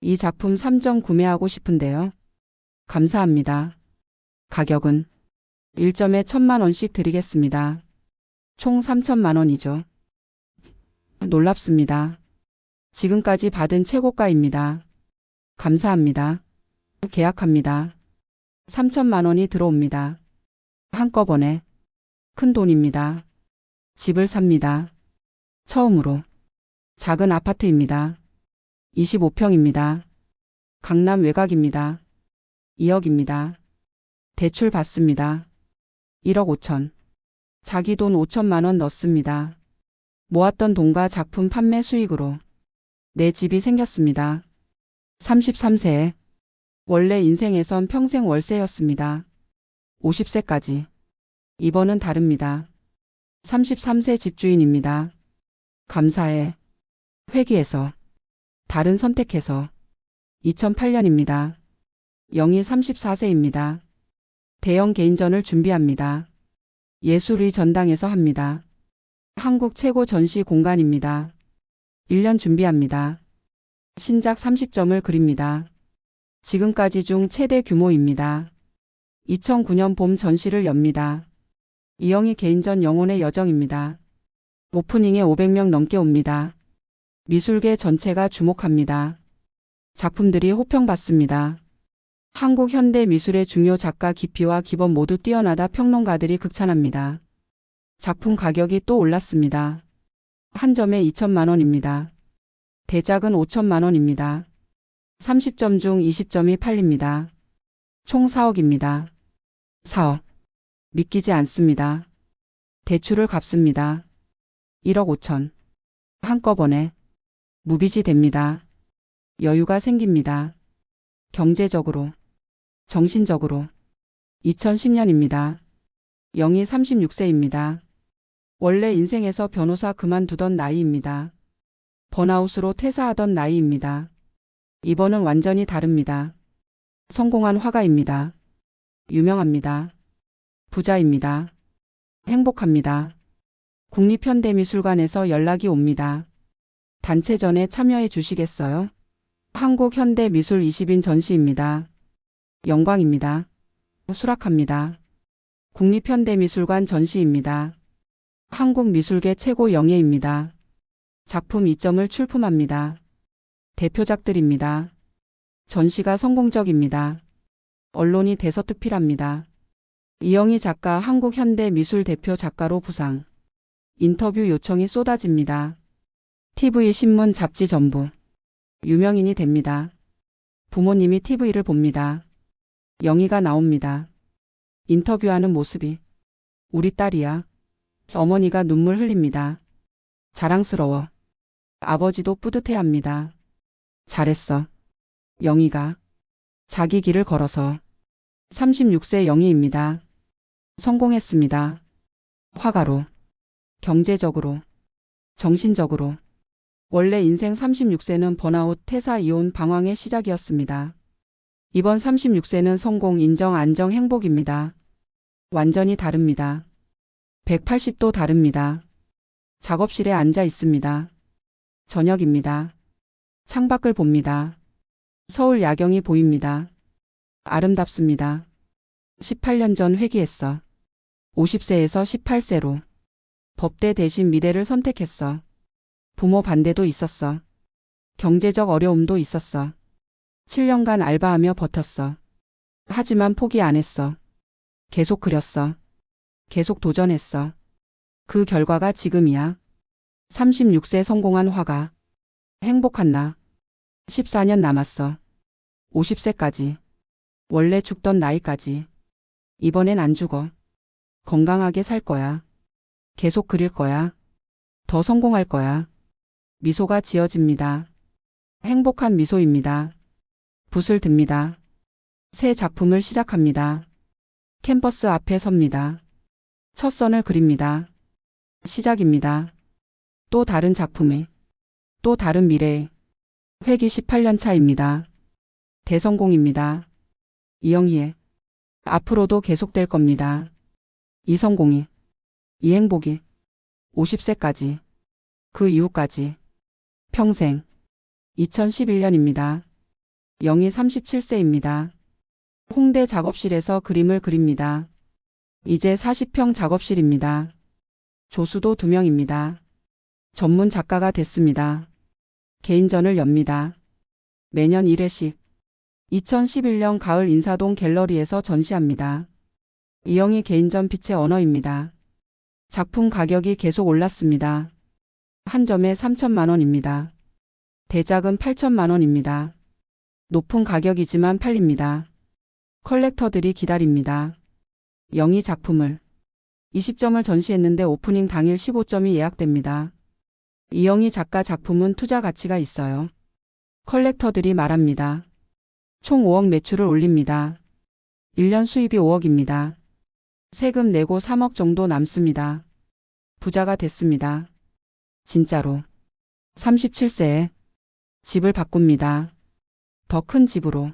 S1: 이 작품 3점 구매하고 싶은데요. 감사합니다. 가격은 1점에 1000만 원씩 드리겠습니다. 총 3000만 원이죠. 놀랍습니다. 지금까지 받은 최고가입니다. 감사합니다. 계약합니다. 3000만 원이 들어옵니다. 한꺼번에. 큰 돈입니다. 집을 삽니다. 처음으로. 작은 아파트입니다. 25평입니다. 강남 외곽입니다. 2억입니다. 대출 받습니다. 1억 5천. 자기 돈 5천만 원 넣습니다. 모았던 돈과 작품 판매 수익으로 내 집이 생겼습니다. 33세에 원래 인생에선 평생 월세였습니다. 50세까지. 이번은 다릅니다. 33세 집주인입니다. 감사해. 회귀해서. 다른 선택해서. 2008년입니다. 영희 34세입니다. 대형 개인전을 준비합니다. 예술의 전당에서 합니다. 한국 최고 전시 공간입니다. 1년 준비합니다. 신작 30점을 그립니다. 지금까지 중 최대 규모입니다. 2009년 봄 전시를 엽니다. 이영희 개인전 영혼의 여정입니다. 오프닝에 500명 넘게 옵니다. 미술계 전체가 주목합니다. 작품들이 호평받습니다. 한국 현대 미술의 중요 작가 깊이와 기본 모두 뛰어나다 평론가들이 극찬합니다. 작품 가격이 또 올랐습니다. 한 점에 2천만 원입니다. 대작은 5천만 원입니다. 30점 중 20점이 팔립니다. 총 4억입니다. 4억. 믿기지 않습니다. 대출을 갚습니다. 1억 5천. 한꺼번에. 무비지 됩니다. 여유가 생깁니다. 경제적으로. 정신적으로. 2010년입니다. 영희 36세입니다. 원래 인생에서 변호사 그만두던 나이입니다. 번아웃으로 퇴사하던 나이입니다. 이번은 완전히 다릅니다. 성공한 화가입니다. 유명합니다. 부자입니다. 행복합니다. 국립현대미술관에서 연락이 옵니다. 단체전에 참여해 주시겠어요? 한국현대미술 20인 전시입니다. 영광입니다. 수락합니다. 국립현대미술관 전시입니다. 한국미술계 최고 영예입니다. 작품 2점을 출품합니다. 대표작들입니다. 전시가 성공적입니다. 언론이 대서특필합니다. 이영희 작가 한국현대미술 대표 작가로 부상. 인터뷰 요청이 쏟아집니다. TV, 신문, 잡지 전부. 유명인이 됩니다. 부모님이 TV를 봅니다. 영희가 나옵니다. 인터뷰하는 모습이 우리 딸이야. 어머니가 눈물 흘립니다. 자랑스러워. 아버지도 뿌듯해합니다. 잘했어. 영희가 자기 길을 걸어서 36세 영희입니다. 성공했습니다. 화가로, 경제적으로, 정신적으로. 원래 인생 36세는 번아웃, 퇴사, 이혼, 방황의 시작이었습니다. 이번 36세는 성공, 인정, 안정, 행복입니다. 완전히 다릅니다. 180도 다릅니다. 작업실에 앉아 있습니다. 저녁입니다. 창밖을 봅니다. 서울 야경이 보입니다. 아름답습니다. 18년 전 회귀했어. 50세에서 18세로. 법대 대신 미대를 선택했어. 부모 반대도 있었어. 경제적 어려움도 있었어. 7년간 알바하며 버텼어. 하지만 포기 안 했어. 계속 그렸어. 계속 도전했어. 그 결과가 지금이야. 36세 성공한 화가. 행복한 나. 14년 남았어. 50세까지. 원래 죽던 나이까지. 이번엔 안 죽어. 건강하게 살 거야. 계속 그릴 거야. 더 성공할 거야. 미소가 지어집니다. 행복한 미소입니다. 붓을 듭니다. 새 작품을 시작합니다. 캔버스 앞에 섭니다. 첫 선을 그립니다. 시작입니다. 또 다른 작품에, 또 다른 미래에. 회귀 18년 차입니다. 대성공입니다. 이영희의 앞으로도 계속될 겁니다. 이 성공이, 이 행복이 50세까지, 그 이후까지, 평생. 2011년입니다. 영희 37세입니다. 홍대 작업실에서 그림을 그립니다. 이제 40평 작업실입니다. 조수도 2명입니다. 전문 작가가 됐습니다. 개인전을 엽니다. 매년 1회씩. 2011년 가을 인사동 갤러리에서 전시합니다. 이영희 개인전 빛의 언어입니다. 작품 가격이 계속 올랐습니다. 한 점에 3천만 원입니다. 대작은 8천만 원입니다. 높은 가격이지만 팔립니다. 컬렉터들이 기다립니다. 영희 작품을 20점을 전시했는데 오프닝 당일 15점이 예약됩니다. 이영희 작가 작품은 투자 가치가 있어요. 컬렉터들이 말합니다. 총 5억 매출을 올립니다. 1년 수입이 5억입니다. 세금 내고 3억 정도 남습니다. 부자가 됐습니다. 진짜로. 37세에 집을 바꿉니다. 더 큰 집으로.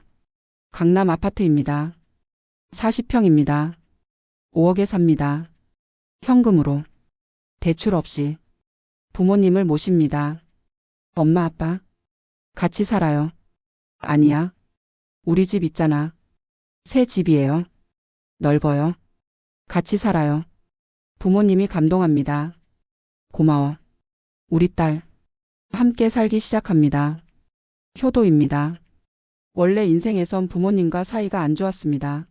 S1: 강남 아파트입니다. 40평입니다. 5억에 삽니다. 현금으로. 대출 없이. 부모님을 모십니다. 엄마, 아빠. 같이 살아요. 아니야. 우리 집 있잖아. 새 집이에요. 넓어요. 같이 살아요. 부모님이 감동합니다. 고마워. 우리 딸. 함께 살기 시작합니다. 효도입니다. 원래 인생에선 부모님과 사이가 안 좋았습니다.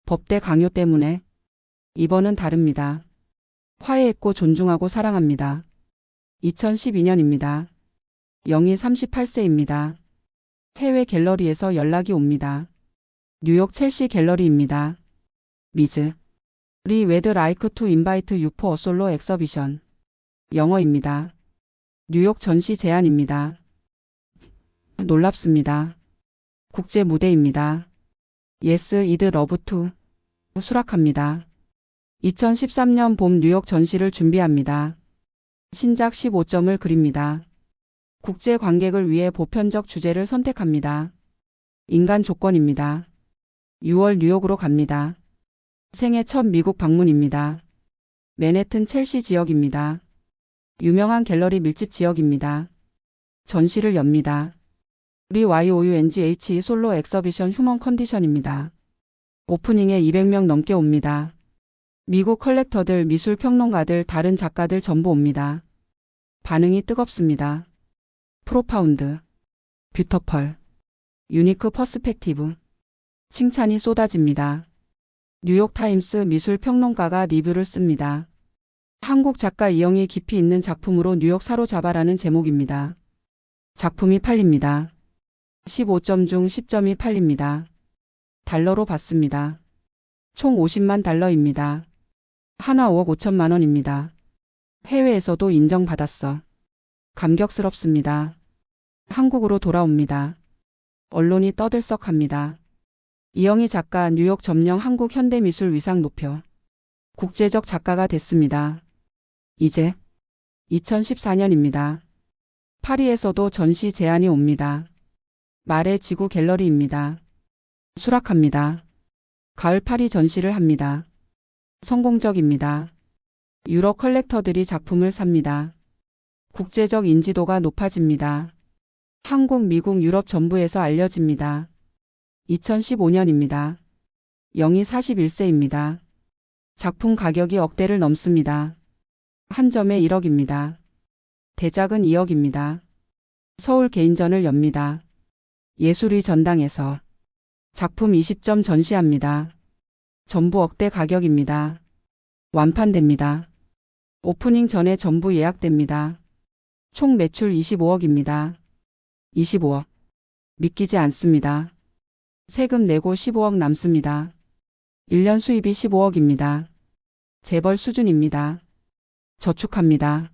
S1: 법대 강요 때문에. 이번은 다릅니다. 화해했고 존중하고 사랑합니다. 2012년입니다. 영희 38세입니다. 해외 갤러리에서 연락이 옵니다. 뉴욕 첼시 갤러리입니다. 미즈. 리 we'd like to invite you for a solo exhibition. 영어입니다. 뉴욕 전시 제안입니다. 놀랍습니다. 국제 무대입니다. Yes, I'd love to. 수락합니다. 2013년 봄 뉴욕 전시를 준비합니다. 신작 15점을 그립니다. 국제 관객을 위해 보편적 주제를 선택합니다. 인간 조건입니다. 6월 뉴욕으로 갑니다. 생애 첫 미국 방문입니다. 맨해튼 첼시 지역입니다. 유명한 갤러리 밀집 지역입니다. 전시를 엽니다. 우리 YOUNGH 솔로 엑서비션 휴먼 컨디션입니다. 오프닝에 200명 넘게 옵니다. 미국 컬렉터들, 미술 평론가들, 다른 작가들 전부 옵니다. 반응이 뜨겁습니다. 프로파운드, 뷰터펄, 유니크 퍼스펙티브. 칭찬이 쏟아집니다. 뉴욕타임스 미술 평론가가 리뷰를 씁니다. 한국 작가 이영희 깊이 있는 작품으로 뉴욕 사로잡아라는 제목입니다. 작품이 팔립니다. 15점 중 10점이 팔립니다. 달러로 받습니다. 총 50만 달러입니다. 하나 5억 5천만 원입니다. 해외에서도 인정받았어. 감격스럽습니다. 한국으로 돌아옵니다. 언론이 떠들썩합니다. 이영희 작가 뉴욕 점령 한국 현대미술 위상 높여 국제적 작가가 됐습니다. 이제 2014년입니다. 파리에서도 전시 제안이 옵니다. 말의 지구 갤러리입니다. 수락합니다. 가을 파리 전시를 합니다. 성공적입니다. 유럽 컬렉터들이 작품을 삽니다. 국제적 인지도가 높아집니다. 한국, 미국, 유럽 전부에서 알려집니다. 2015년입니다. 영희 41세입니다. 작품 가격이 억대를 넘습니다. 한 점에 1억입니다. 대작은 2억입니다. 서울 개인전을 엽니다. 예술의 전당에서 작품 20점 전시합니다. 전부 억대 가격입니다. 완판됩니다. 오프닝 전에 전부 예약됩니다. 총 매출 25억입니다. 25억. 믿기지 않습니다. 세금 내고 15억 남습니다. 1년 수입이 15억입니다. 재벌 수준입니다. 저축합니다.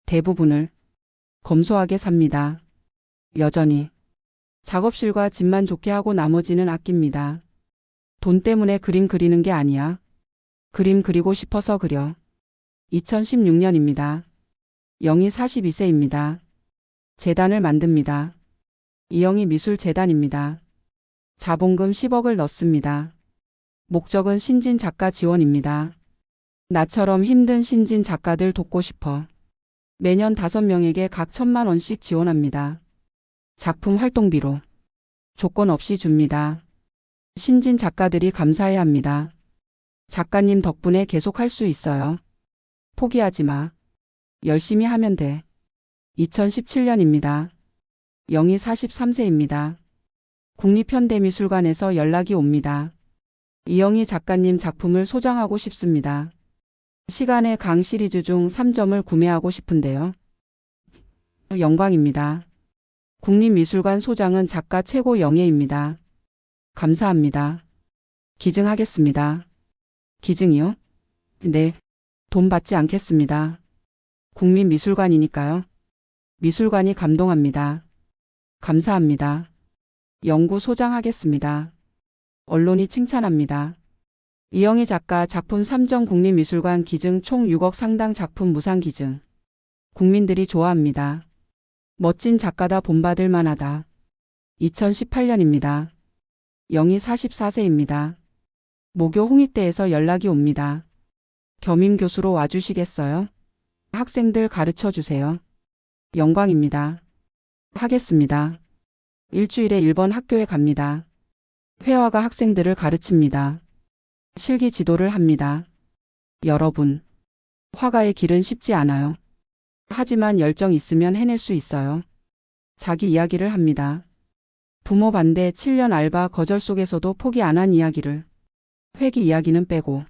S1: 대부분을 검소하게 삽니다. 여전히 작업실과 집만 좋게 하고 나머지는 아낍니다. 돈 때문에 그림 그리는 게 아니야. 그림 그리고 싶어서 그려. 2016년입니다. 영희 42세입니다. 재단을 만듭니다. 이영희 미술재단입니다. 자본금 10억을 넣습니다. 목적은 신진 작가 지원입니다. 나처럼 힘든 신진 작가들 돕고 싶어. 매년 5명에게 각 1,000만 원씩 지원합니다. 작품 활동비로. 조건 없이 줍니다. 신진 작가들이 감사해야 합니다. 작가님 덕분에 계속 할 수 있어요. 포기하지 마. 열심히 하면 돼. 2017년입니다. 영희 43세입니다. 국립현대미술관에서 연락이 옵니다. 이영희 작가님 작품을 소장하고 싶습니다. 시간의 강 시리즈 중 3점을 구매하고 싶은데요. 영광입니다. 국립미술관 소장은 작가 최고 영예입니다. 감사합니다. 기증하겠습니다. 기증이요? 네. 돈 받지 않겠습니다. 국립미술관이니까요. 미술관이 감동합니다. 감사합니다. 영구 소장하겠습니다. 언론이 칭찬합니다. 이영희 작가 작품 3점 국립미술관 기증 총 6억 상당 작품 무상 기증. 국민들이 좋아합니다. 멋진 작가다 본받을 만하다. 2018년입니다. 영희 44세입니다. 모교 홍익대에서 연락이 옵니다. 겸임 교수로 와주시겠어요? 학생들 가르쳐 주세요. 영광입니다. 하겠습니다. 일주일에 1번 학교에 갑니다. 회화가 학생들을 가르칩니다. 실기 지도를 합니다. 여러분, 화가의 길은 쉽지 않아요. 하지만 열정 있으면 해낼 수 있어요. 자기 이야기를 합니다. 부모 반대 7년 알바 거절 속에서도 포기 안 한 이야기를. 회기 이야기는 빼고.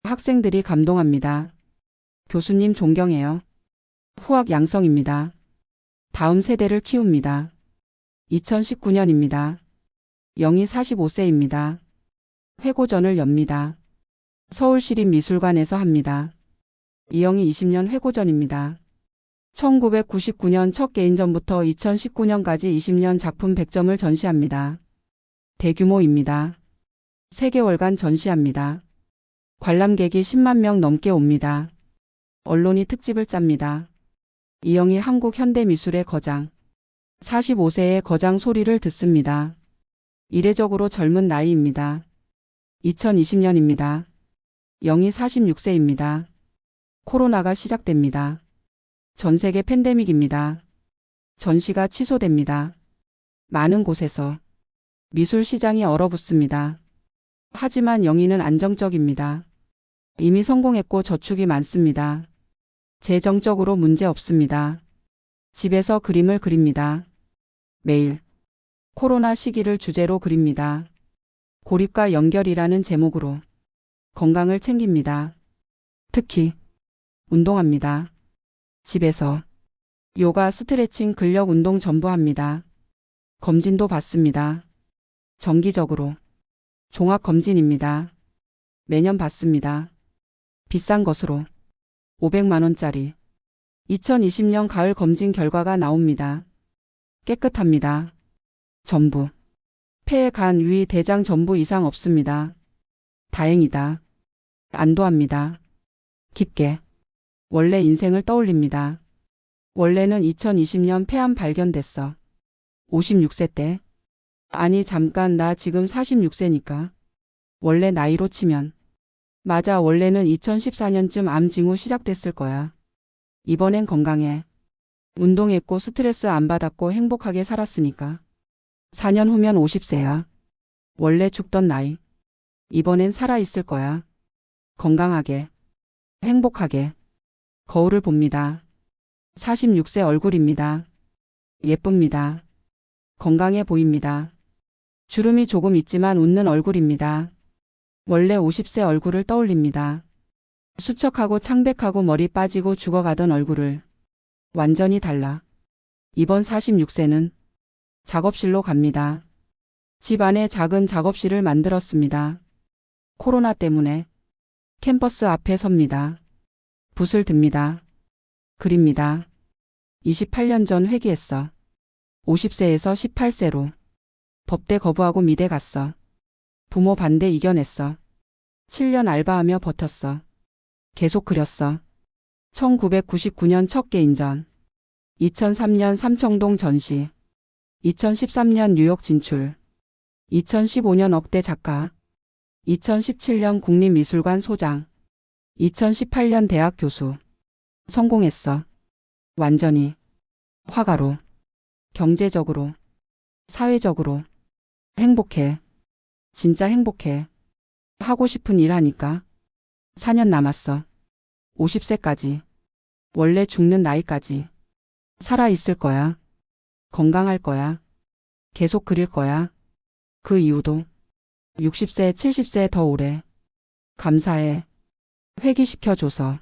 S1: 학생들이 감동합니다. 교수님 존경해요. 후학 양성입니다. 다음 세대를 키웁니다. 2019년입니다. 영희 45세입니다. 회고전을 엽니다. 서울시립미술관에서 합니다. 이영희 20년 회고전입니다. 1999년 첫 개인전부터 2019년까지 20년 작품 100점을 전시합니다. 대규모입니다. 3개월간 전시합니다. 관람객이 10만 명 넘게 옵니다. 언론이 특집을 짭니다. 이영희 한국 현대미술의 거장. 45세의 거장 소리를 듣습니다. 이례적으로 젊은 나이입니다. 2020년입니다. 영희 46세입니다. 코로나가 시작됩니다. 전 세계 팬데믹입니다. 전시가 취소됩니다. 많은 곳에서 미술 시장이 얼어붙습니다. 하지만 영희는 안정적입니다. 이미 성공했고 저축이 많습니다. 재정적으로 문제 없습니다. 집에서 그림을 그립니다. 매일 코로나 시기를 주제로 그립니다. 고립과 연결이라는 제목으로 건강을 챙깁니다. 특히 운동합니다. 집에서 요가, 스트레칭, 근력 운동 전부 합니다. 검진도 받습니다. 정기적으로 종합검진입니다. 매년 받습니다. 비싼 것으로 500만 원짜리 2020년 가을 검진 결과가 나옵니다. 깨끗합니다. 전부 폐, 간, 위, 대장 전부 이상 없습니다. 다행이다. 안도합니다. 깊게 원래 인생을 떠올립니다. 원래는 2020년 폐암 발견됐어. 56세 때. 아니 잠깐, 나 지금 46세니까. 원래 나이로 치면. 맞아, 원래는 2014년쯤 암 징후 시작됐을 거야. 이번엔 건강해. 운동했고 스트레스 안 받았고 행복하게 살았으니까. 4년 후면 50세야. 원래 죽던 나이. 이번엔 살아있을 거야. 건강하게. 행복하게. 거울을 봅니다. 46세 얼굴입니다. 예쁩니다. 건강해 보입니다. 주름이 조금 있지만 웃는 얼굴입니다. 원래 50세 얼굴을 떠올립니다. 수척하고 창백하고 머리 빠지고 죽어가던 얼굴을. 완전히 달라. 이번 46세는 작업실로 갑니다. 집 안에 작은 작업실을 만들었습니다. 코로나 때문에 캠퍼스 앞에 섭니다. 붓을 듭니다. 그립니다. 28년 전 회귀했어. 50세에서 18세로. 법대 거부하고 미대 갔어. 부모 반대 이겨냈어. 7년 알바하며 버텼어. 계속 그렸어. 1999년 첫 개인전. 2003년 삼청동 전시. 2013년 뉴욕 진출. 2015년 억대 작가. 2017년 국립미술관 소장. 2018년 대학 교수. 성공했어. 완전히. 화가로. 경제적으로. 사회적으로. 행복해. 진짜 행복해. 하고 싶은 일 하니까. 4년 남았어. 50세까지. 원래 죽는 나이까지. 살아있을 거야. 건강할 거야. 계속 그릴 거야. 그 이후도. 60세, 70세 더 오래. 감사해. 회귀시켜줘서.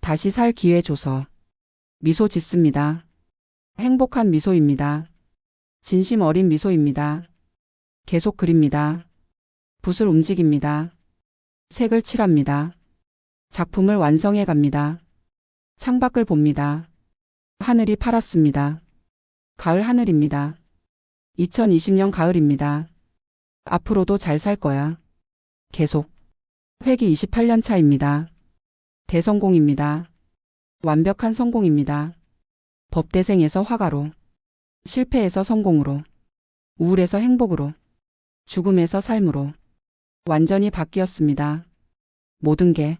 S1: 다시 살 기회 줘서. 미소 짓습니다. 행복한 미소입니다. 진심 어린 미소입니다. 계속 그립니다. 붓을 움직입니다. 색을 칠합니다. 작품을 완성해 갑니다. 창밖을 봅니다. 하늘이 파랗습니다. 가을 하늘입니다. 2020년 가을입니다. 앞으로도 잘 살 거야. 계속. 회귀 28년 차입니다. 대성공입니다. 완벽한 성공입니다. 법대생에서 화가로. 실패에서 성공으로. 우울에서 행복으로. 죽음에서 삶으로. 완전히 바뀌었습니다. 모든 게.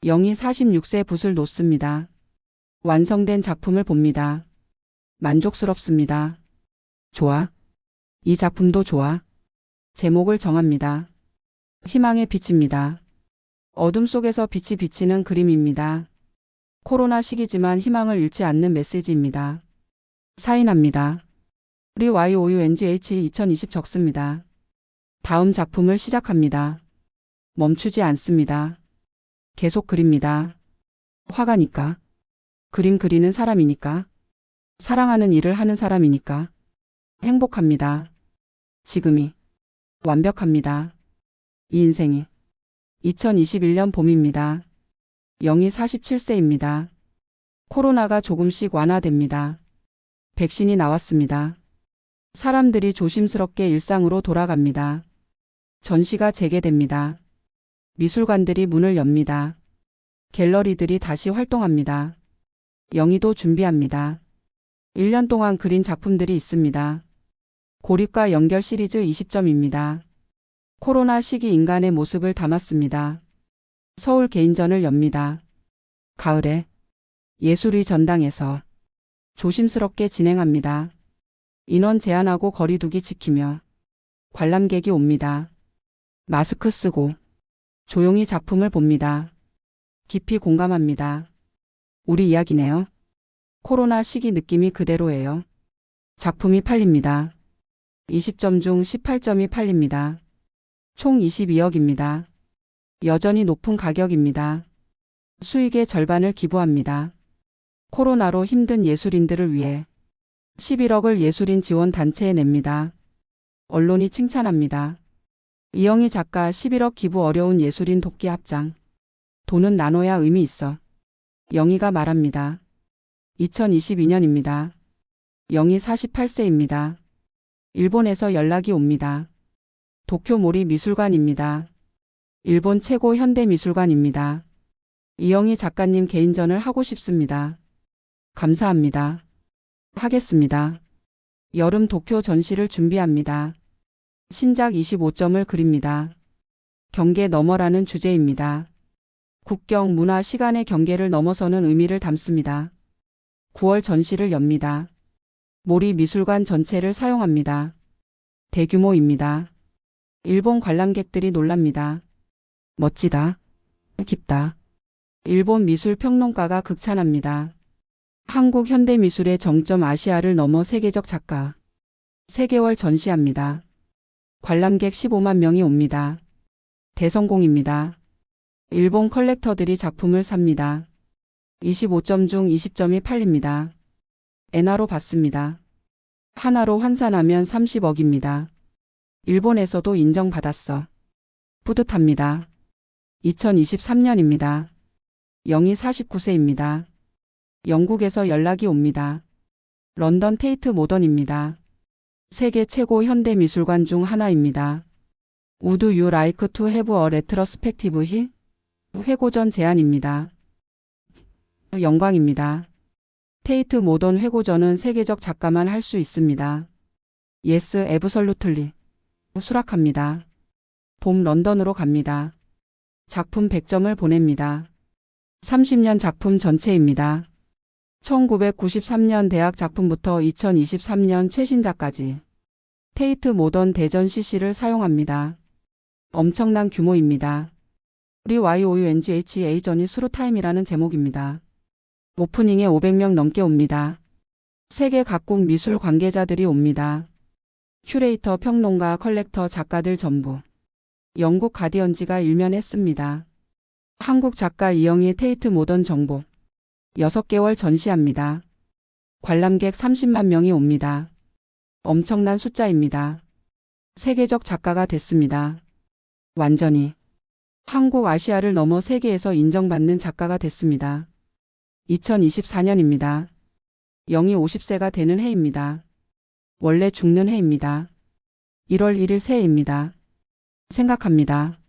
S1: 영희 46세 붓을 놓습니다. 완성된 작품을 봅니다. 만족스럽습니다. 좋아. 이 작품도 좋아. 제목을 정합니다. 희망의 빛입니다. 어둠 속에서 빛이 비치는 그림입니다. 코로나 시기지만 희망을 잃지 않는 메시지입니다. 사인합니다. RYOUNGH 2020 적습니다. 다음 작품을 시작합니다. 멈추지 않습니다. 계속 그립니다. 화가니까. 그림 그리는 사람이니까. 사랑하는 일을 하는 사람이니까. 행복합니다. 지금이. 완벽합니다. 이 인생이. 2021년 봄입니다. 영희 47세입니다. 코로나가 조금씩 완화됩니다. 백신이 나왔습니다. 사람들이 조심스럽게 일상으로 돌아갑니다. 전시가 재개됩니다. 미술관들이 문을 엽니다. 갤러리들이 다시 활동합니다. 영희도 준비합니다. 1년 동안 그린 작품들이 있습니다. 고립과 연결 시리즈 20점입니다. 코로나 시기 인간의 모습을 담았습니다. 서울 개인전을 엽니다. 가을에 예술의 전당에서 조심스럽게 진행합니다. 인원 제한하고 거리두기 지키며 관람객이 옵니다. 마스크 쓰고 조용히 작품을 봅니다. 깊이 공감합니다. 우리 이야기네요. 코로나 시기 느낌이 그대로예요. 작품이 팔립니다. 20점 중 18점이 팔립니다. 총 22억입니다. 여전히 높은 가격입니다. 수익의 절반을 기부합니다. 코로나로 힘든 예술인들을 위해 11억을 예술인 지원 단체에 냅니다. 언론이 칭찬합니다. 이영희 작가 11억 기부 어려운 예술인 돕기 합장. 돈은 나눠야 의미 있어. 영희가 말합니다. 2022년입니다. 영희 48세입니다. 일본에서 연락이 옵니다. 도쿄모리 미술관입니다. 일본 최고 현대미술관입니다. 이영희 작가님 개인전을 하고 싶습니다. 감사합니다. 하겠습니다. 여름 도쿄 전시를 준비합니다. 신작 25점을 그립니다. 경계 너머라는 주제입니다. 국경, 문화, 시간의 경계를 넘어서는 의미를 담습니다. 9월 전시를 엽니다. 모리 미술관 전체를 사용합니다. 대규모입니다. 일본 관람객들이 놀랍니다. 멋지다. 깊다. 일본 미술 평론가가 극찬합니다. 한국 현대미술의 정점 아시아를 넘어 세계적 작가. 3개월 전시합니다. 관람객 15만 명이 옵니다. 대성공입니다. 일본 컬렉터들이 작품을 삽니다. 25점 중 20점이 팔립니다. 엔화로 받습니다. 하나로 환산하면 30억입니다. 일본에서도 인정받았어. 뿌듯합니다. 2023년입니다. 영희 49세입니다. 영국에서 연락이 옵니다. 런던 테이트 모던입니다. 세계 최고 현대미술관 중 하나입니다. Would you like to have a retrospective here? 회고전 제안입니다. 영광입니다. 테이트 모던 회고전은 세계적 작가만 할 수 있습니다. Yes, absolutely. 수락합니다. 봄 런던으로 갑니다. 작품 100점을 보냅니다. 30년 작품 전체입니다. 1993년 대학 작품부터 2023년 최신작까지 테이트 모던 대전 CC를 사용합니다. 엄청난 규모입니다. 우리 YOUNGHA 전이 수루타임이라는 제목입니다. 오프닝에 500명 넘게 옵니다. 세계 각국 미술 관계자들이 옵니다. 큐레이터, 평론가, 컬렉터, 작가들 전부. 영국 가디언지가 일면했습니다. 한국 작가 이영희 테이트 모던 정복. 6개월 전시합니다. 관람객 30만 명이 옵니다. 엄청난 숫자입니다. 세계적 작가가 됐습니다. 완전히. 한국, 아시아를 넘어 세계에서 인정받는 작가가 됐습니다. 2024년입니다. 영희 50세가 되는 해입니다. 원래 죽는 해입니다. 1월 1일 새해입니다. 생각합니다.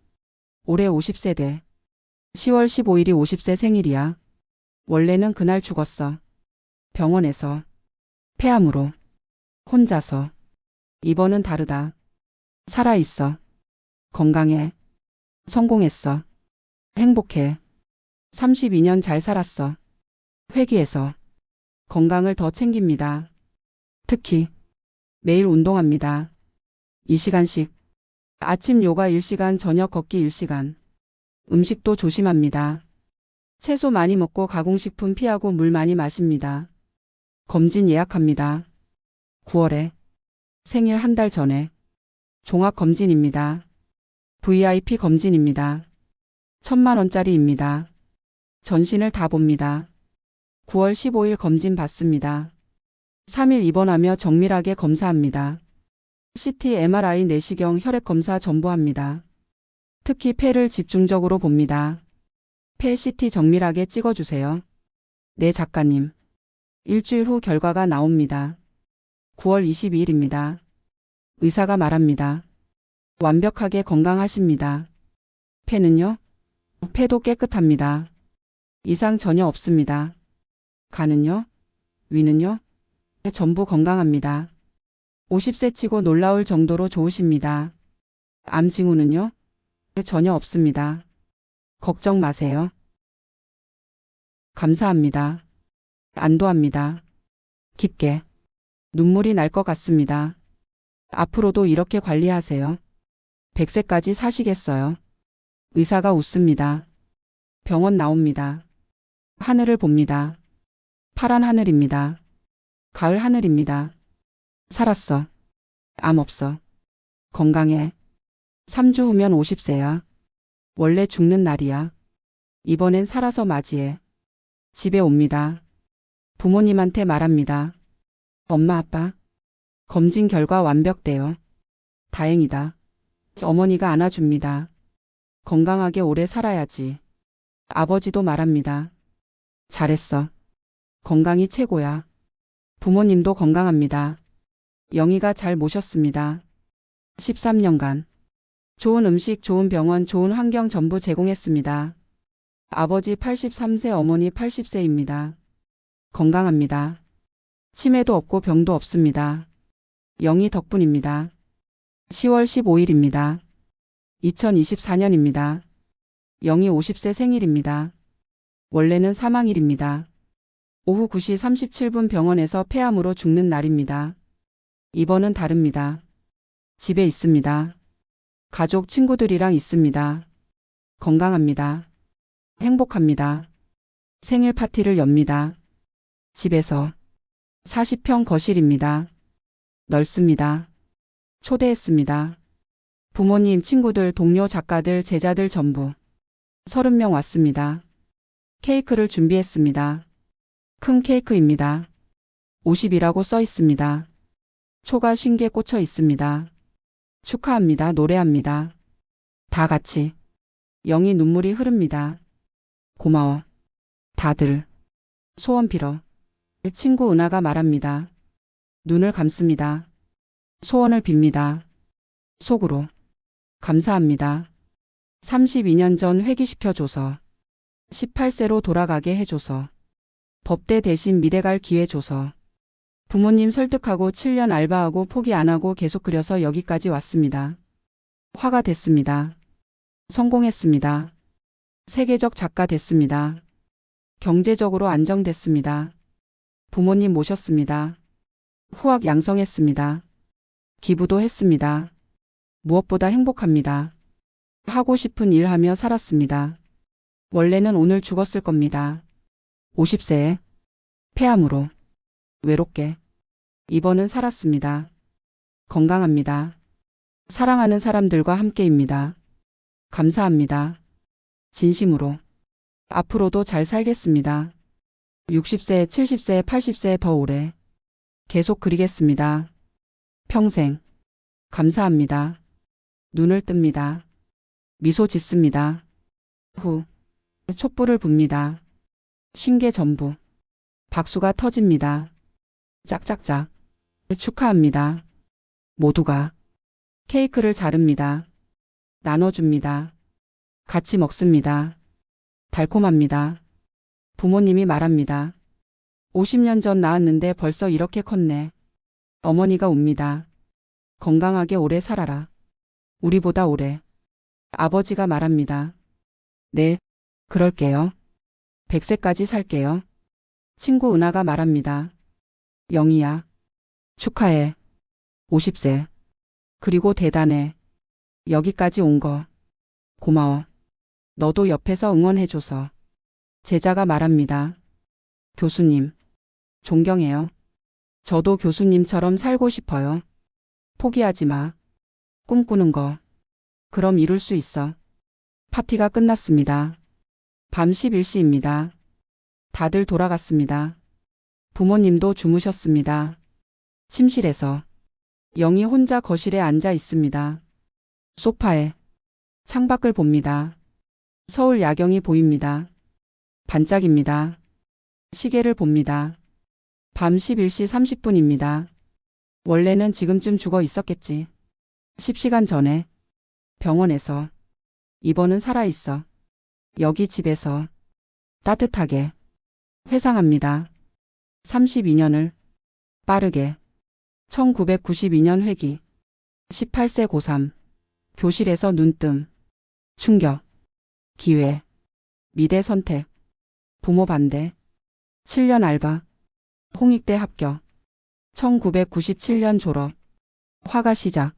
S1: 올해 50세 돼. 10월 15일이 50세 생일이야. 원래는 그날 죽었어. 병원에서. 폐암으로. 혼자서. 이번은 다르다. 살아있어. 건강해. 성공했어. 행복해. 32년 잘 살았어. 회귀해서. 건강을 더 챙깁니다. 특히 매일 운동합니다. 2시간씩. 아침 요가 1시간, 저녁 걷기 1시간. 음식도 조심합니다. 채소 많이 먹고 가공식품 피하고 물 많이 마십니다. 검진 예약합니다. 9월에. 생일 한 달 전에. 종합검진입니다. VIP 검진입니다. 1000만원짜리입니다. 전신을 다 봅니다. 9월 15일 검진 받습니다. 3일 입원하며 정밀하게 검사합니다. CT, MRI, 내시경, 혈액검사 전부 합니다. 특히 폐를 집중적으로 봅니다. 폐 CT 정밀하게 찍어주세요. 네, 작가님. 일주일 후 결과가 나옵니다. 9월 22일입니다. 의사가 말합니다. 완벽하게 건강하십니다. 폐는요? 폐도 깨끗합니다. 이상 전혀 없습니다. 간은요? 위는요? 전부 건강합니다. 50세 치고 놀라울 정도로 좋으십니다. 암 징후는요? 전혀 없습니다. 걱정 마세요. 감사합니다. 안도합니다. 깊게. 눈물이 날 것 같습니다. 앞으로도 이렇게 관리하세요. 100세까지 사시겠어요. 의사가 웃습니다. 병원 나옵니다. 하늘을 봅니다. 파란 하늘입니다. 가을 하늘입니다. 살았어. 암 없어. 건강해. 3주 후면 50세야. 원래 죽는 날이야. 이번엔 살아서 맞이해. 집에 옵니다. 부모님한테 말합니다. 엄마 아빠. 검진 결과 완벽돼요. 다행이다. 어머니가 안아줍니다. 건강하게 오래 살아야지. 아버지도 말합니다. 잘했어. 건강이 최고야. 부모님도 건강합니다. 영희가 잘 모셨습니다. 13년간. 좋은 음식, 좋은 병원, 좋은 환경 전부 제공했습니다. 아버지 83세, 어머니 80세입니다. 건강합니다. 치매도 없고 병도 없습니다. 영희 덕분입니다. 10월 15일입니다. 2024년입니다. 영희 50세 생일입니다. 원래는 사망일입니다. 오후 9시 37분 병원에서 폐암으로 죽는 날입니다. 이번은 다릅니다. 집에 있습니다. 가족, 친구들이랑 있습니다. 건강합니다. 행복합니다. 생일 파티를 엽니다. 집에서 40평 거실입니다. 넓습니다. 초대했습니다. 부모님, 친구들, 동료, 작가들, 제자들 전부 30명 왔습니다. 케이크를 준비했습니다. 큰 케이크입니다. 50이라고 써 있습니다. 초가 50개 꽂혀 있습니다. 축하합니다. 노래합니다. 다 같이. 영희 눈물이 흐릅니다. 고마워. 다들. 소원 빌어. 친구 은하가 말합니다. 눈을 감습니다. 소원을 빕니다. 속으로. 감사합니다. 32년 전 회귀시켜줘서. 18세로 돌아가게 해줘서. 법대 대신 미대 갈 기회 줘서. 부모님 설득하고 7년 알바하고 포기 안 하고 계속 그려서 여기까지 왔습니다. 화가 됐습니다. 성공했습니다. 세계적 작가 됐습니다. 경제적으로 안정됐습니다. 부모님 모셨습니다. 후학 양성했습니다. 기부도 했습니다. 무엇보다 행복합니다. 하고 싶은 일 하며 살았습니다. 원래는 오늘 죽었을 겁니다. 50세에 폐암으로 외롭게. 이번은 살았습니다. 건강합니다. 사랑하는 사람들과 함께입니다. 감사합니다. 진심으로. 앞으로도 잘 살겠습니다. 60세, 70세, 80세 더 오래. 계속 그리겠습니다. 평생. 감사합니다. 눈을 뜹니다. 미소 짓습니다. 후. 촛불을 붑니다. 쉰 개 전부. 박수가 터집니다. 짝짝짝. 축하합니다. 모두가. 케이크를 자릅니다. 나눠줍니다. 같이 먹습니다. 달콤합니다. 부모님이 말합니다. 50년 전 낳았는데 벌써 이렇게 컸네. 어머니가 웁니다. 건강하게 오래 살아라. 우리보다 오래. 아버지가 말합니다. 네, 그럴게요. 100세까지 살게요. 친구 은하가 말합니다. 영희야, 축하해. 50세. 그리고 대단해. 여기까지 온 거. 고마워. 너도 옆에서 응원해줘서. 제자가 말합니다. 교수님, 존경해요. 저도 교수님처럼 살고 싶어요. 포기하지 마. 꿈꾸는 거. 그럼 이룰 수 있어. 파티가 끝났습니다. 밤 11시입니다. 다들 돌아갔습니다. 부모님도 주무셨습니다. 침실에서 영희 혼자 거실에 앉아 있습니다. 소파에 창밖을 봅니다. 서울 야경이 보입니다. 반짝입니다. 시계를 봅니다. 밤 11시 30분입니다. 원래는 지금쯤 죽어 있었겠지. 10시간 전에 병원에서. 이번은 살아있어. 여기 집에서. 따뜻하게. 회상합니다. 32년을 빠르게. 1992년 회기. 18세 고3. 교실에서 눈뜸. 충격. 기회. 미대 선택. 부모 반대. 7년 알바. 홍익대 합격. 1997년 졸업. 화가 시작.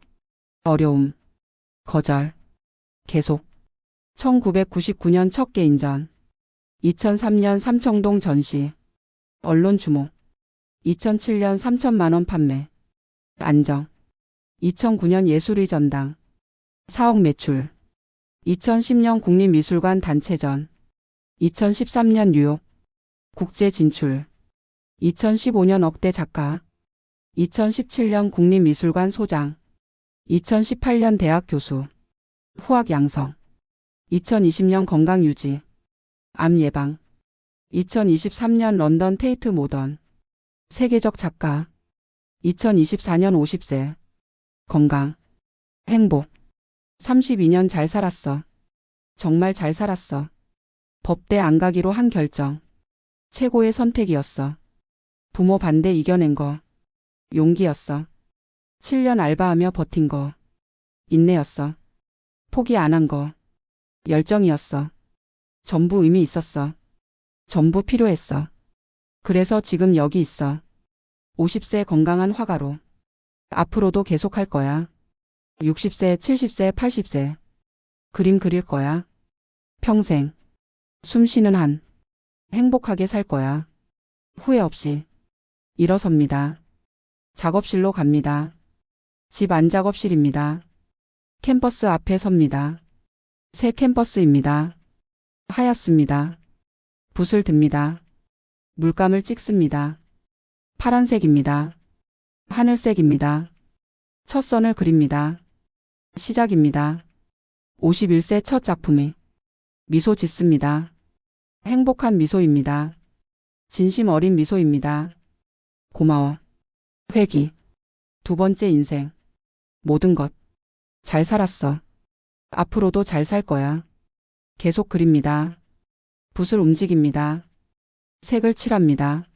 S1: 어려움. 거절. 계속. 1999년 첫 개인전. 2003년 삼청동 전시. 언론 주목. 2007년 3천만 원 판매. 안정. 2009년 예술의 전당. 4억 매출. 2010년 국립미술관 단체전. 2013년 뉴욕. 국제 진출. 2015년 억대 작가. 2017년 국립미술관 소장. 2018년 대학 교수. 후학 양성. 2020년 건강 유지. 암 예방. 2023년 런던 테이트 모던. 세계적 작가. 2024년 50세. 건강. 행복. 32년 잘 살았어. 정말 잘 살았어. 법대 안 가기로 한 결정. 최고의 선택이었어. 부모 반대 이겨낸 거. 용기였어. 7년 알바하며 버틴 거. 인내였어. 포기 안 한 거. 열정이었어. 전부 의미 있었어. 전부 필요했어. 그래서 지금 여기 있어. 50세 건강한 화가로. 앞으로도 계속할 거야. 60세, 70세, 80세. 그림 그릴 거야. 평생. 숨 쉬는 한. 행복하게 살 거야. 후회 없이. 일어섭니다. 작업실로 갑니다. 집 안 작업실입니다. 캠퍼스 앞에 섭니다. 새 캠퍼스입니다. 하얗습니다. 붓을 듭니다. 물감을 찍습니다. 파란색입니다. 하늘색입니다. 첫 선을 그립니다. 시작입니다. 51세 첫 작품이. 미소 짓습니다. 행복한 미소입니다. 진심 어린 미소입니다. 고마워. 회기. 두 번째 인생. 모든 것. 잘 살았어. 앞으로도 잘 살 거야. 계속 그립니다. 붓을 움직입니다. 색을 칠합니다.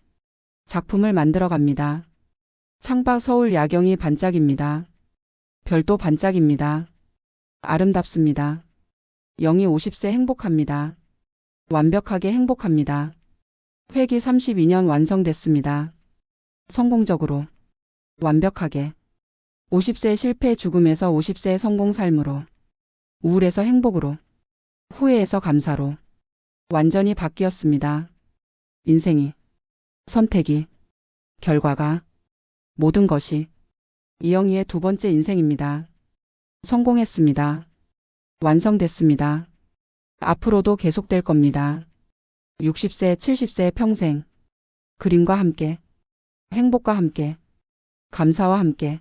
S1: 작품을 만들어 갑니다. 창밖 서울 야경이 반짝입니다. 별도 반짝입니다. 아름답습니다. 영희 50세 행복합니다. 완벽하게 행복합니다. 회기 32년 완성됐습니다. 성공적으로. 완벽하게. 50세 실패 죽음에서 50세 성공 삶으로. 우울에서 행복으로. 후회에서 감사로. 완전히 바뀌었습니다. 인생이. 선택이. 결과가. 모든 것이. 이영희의 두 번째 인생입니다. 성공했습니다. 완성됐습니다. 앞으로도 계속될 겁니다. 60세, 70세 평생. 그림과 함께. 행복과 함께. 감사와 함께.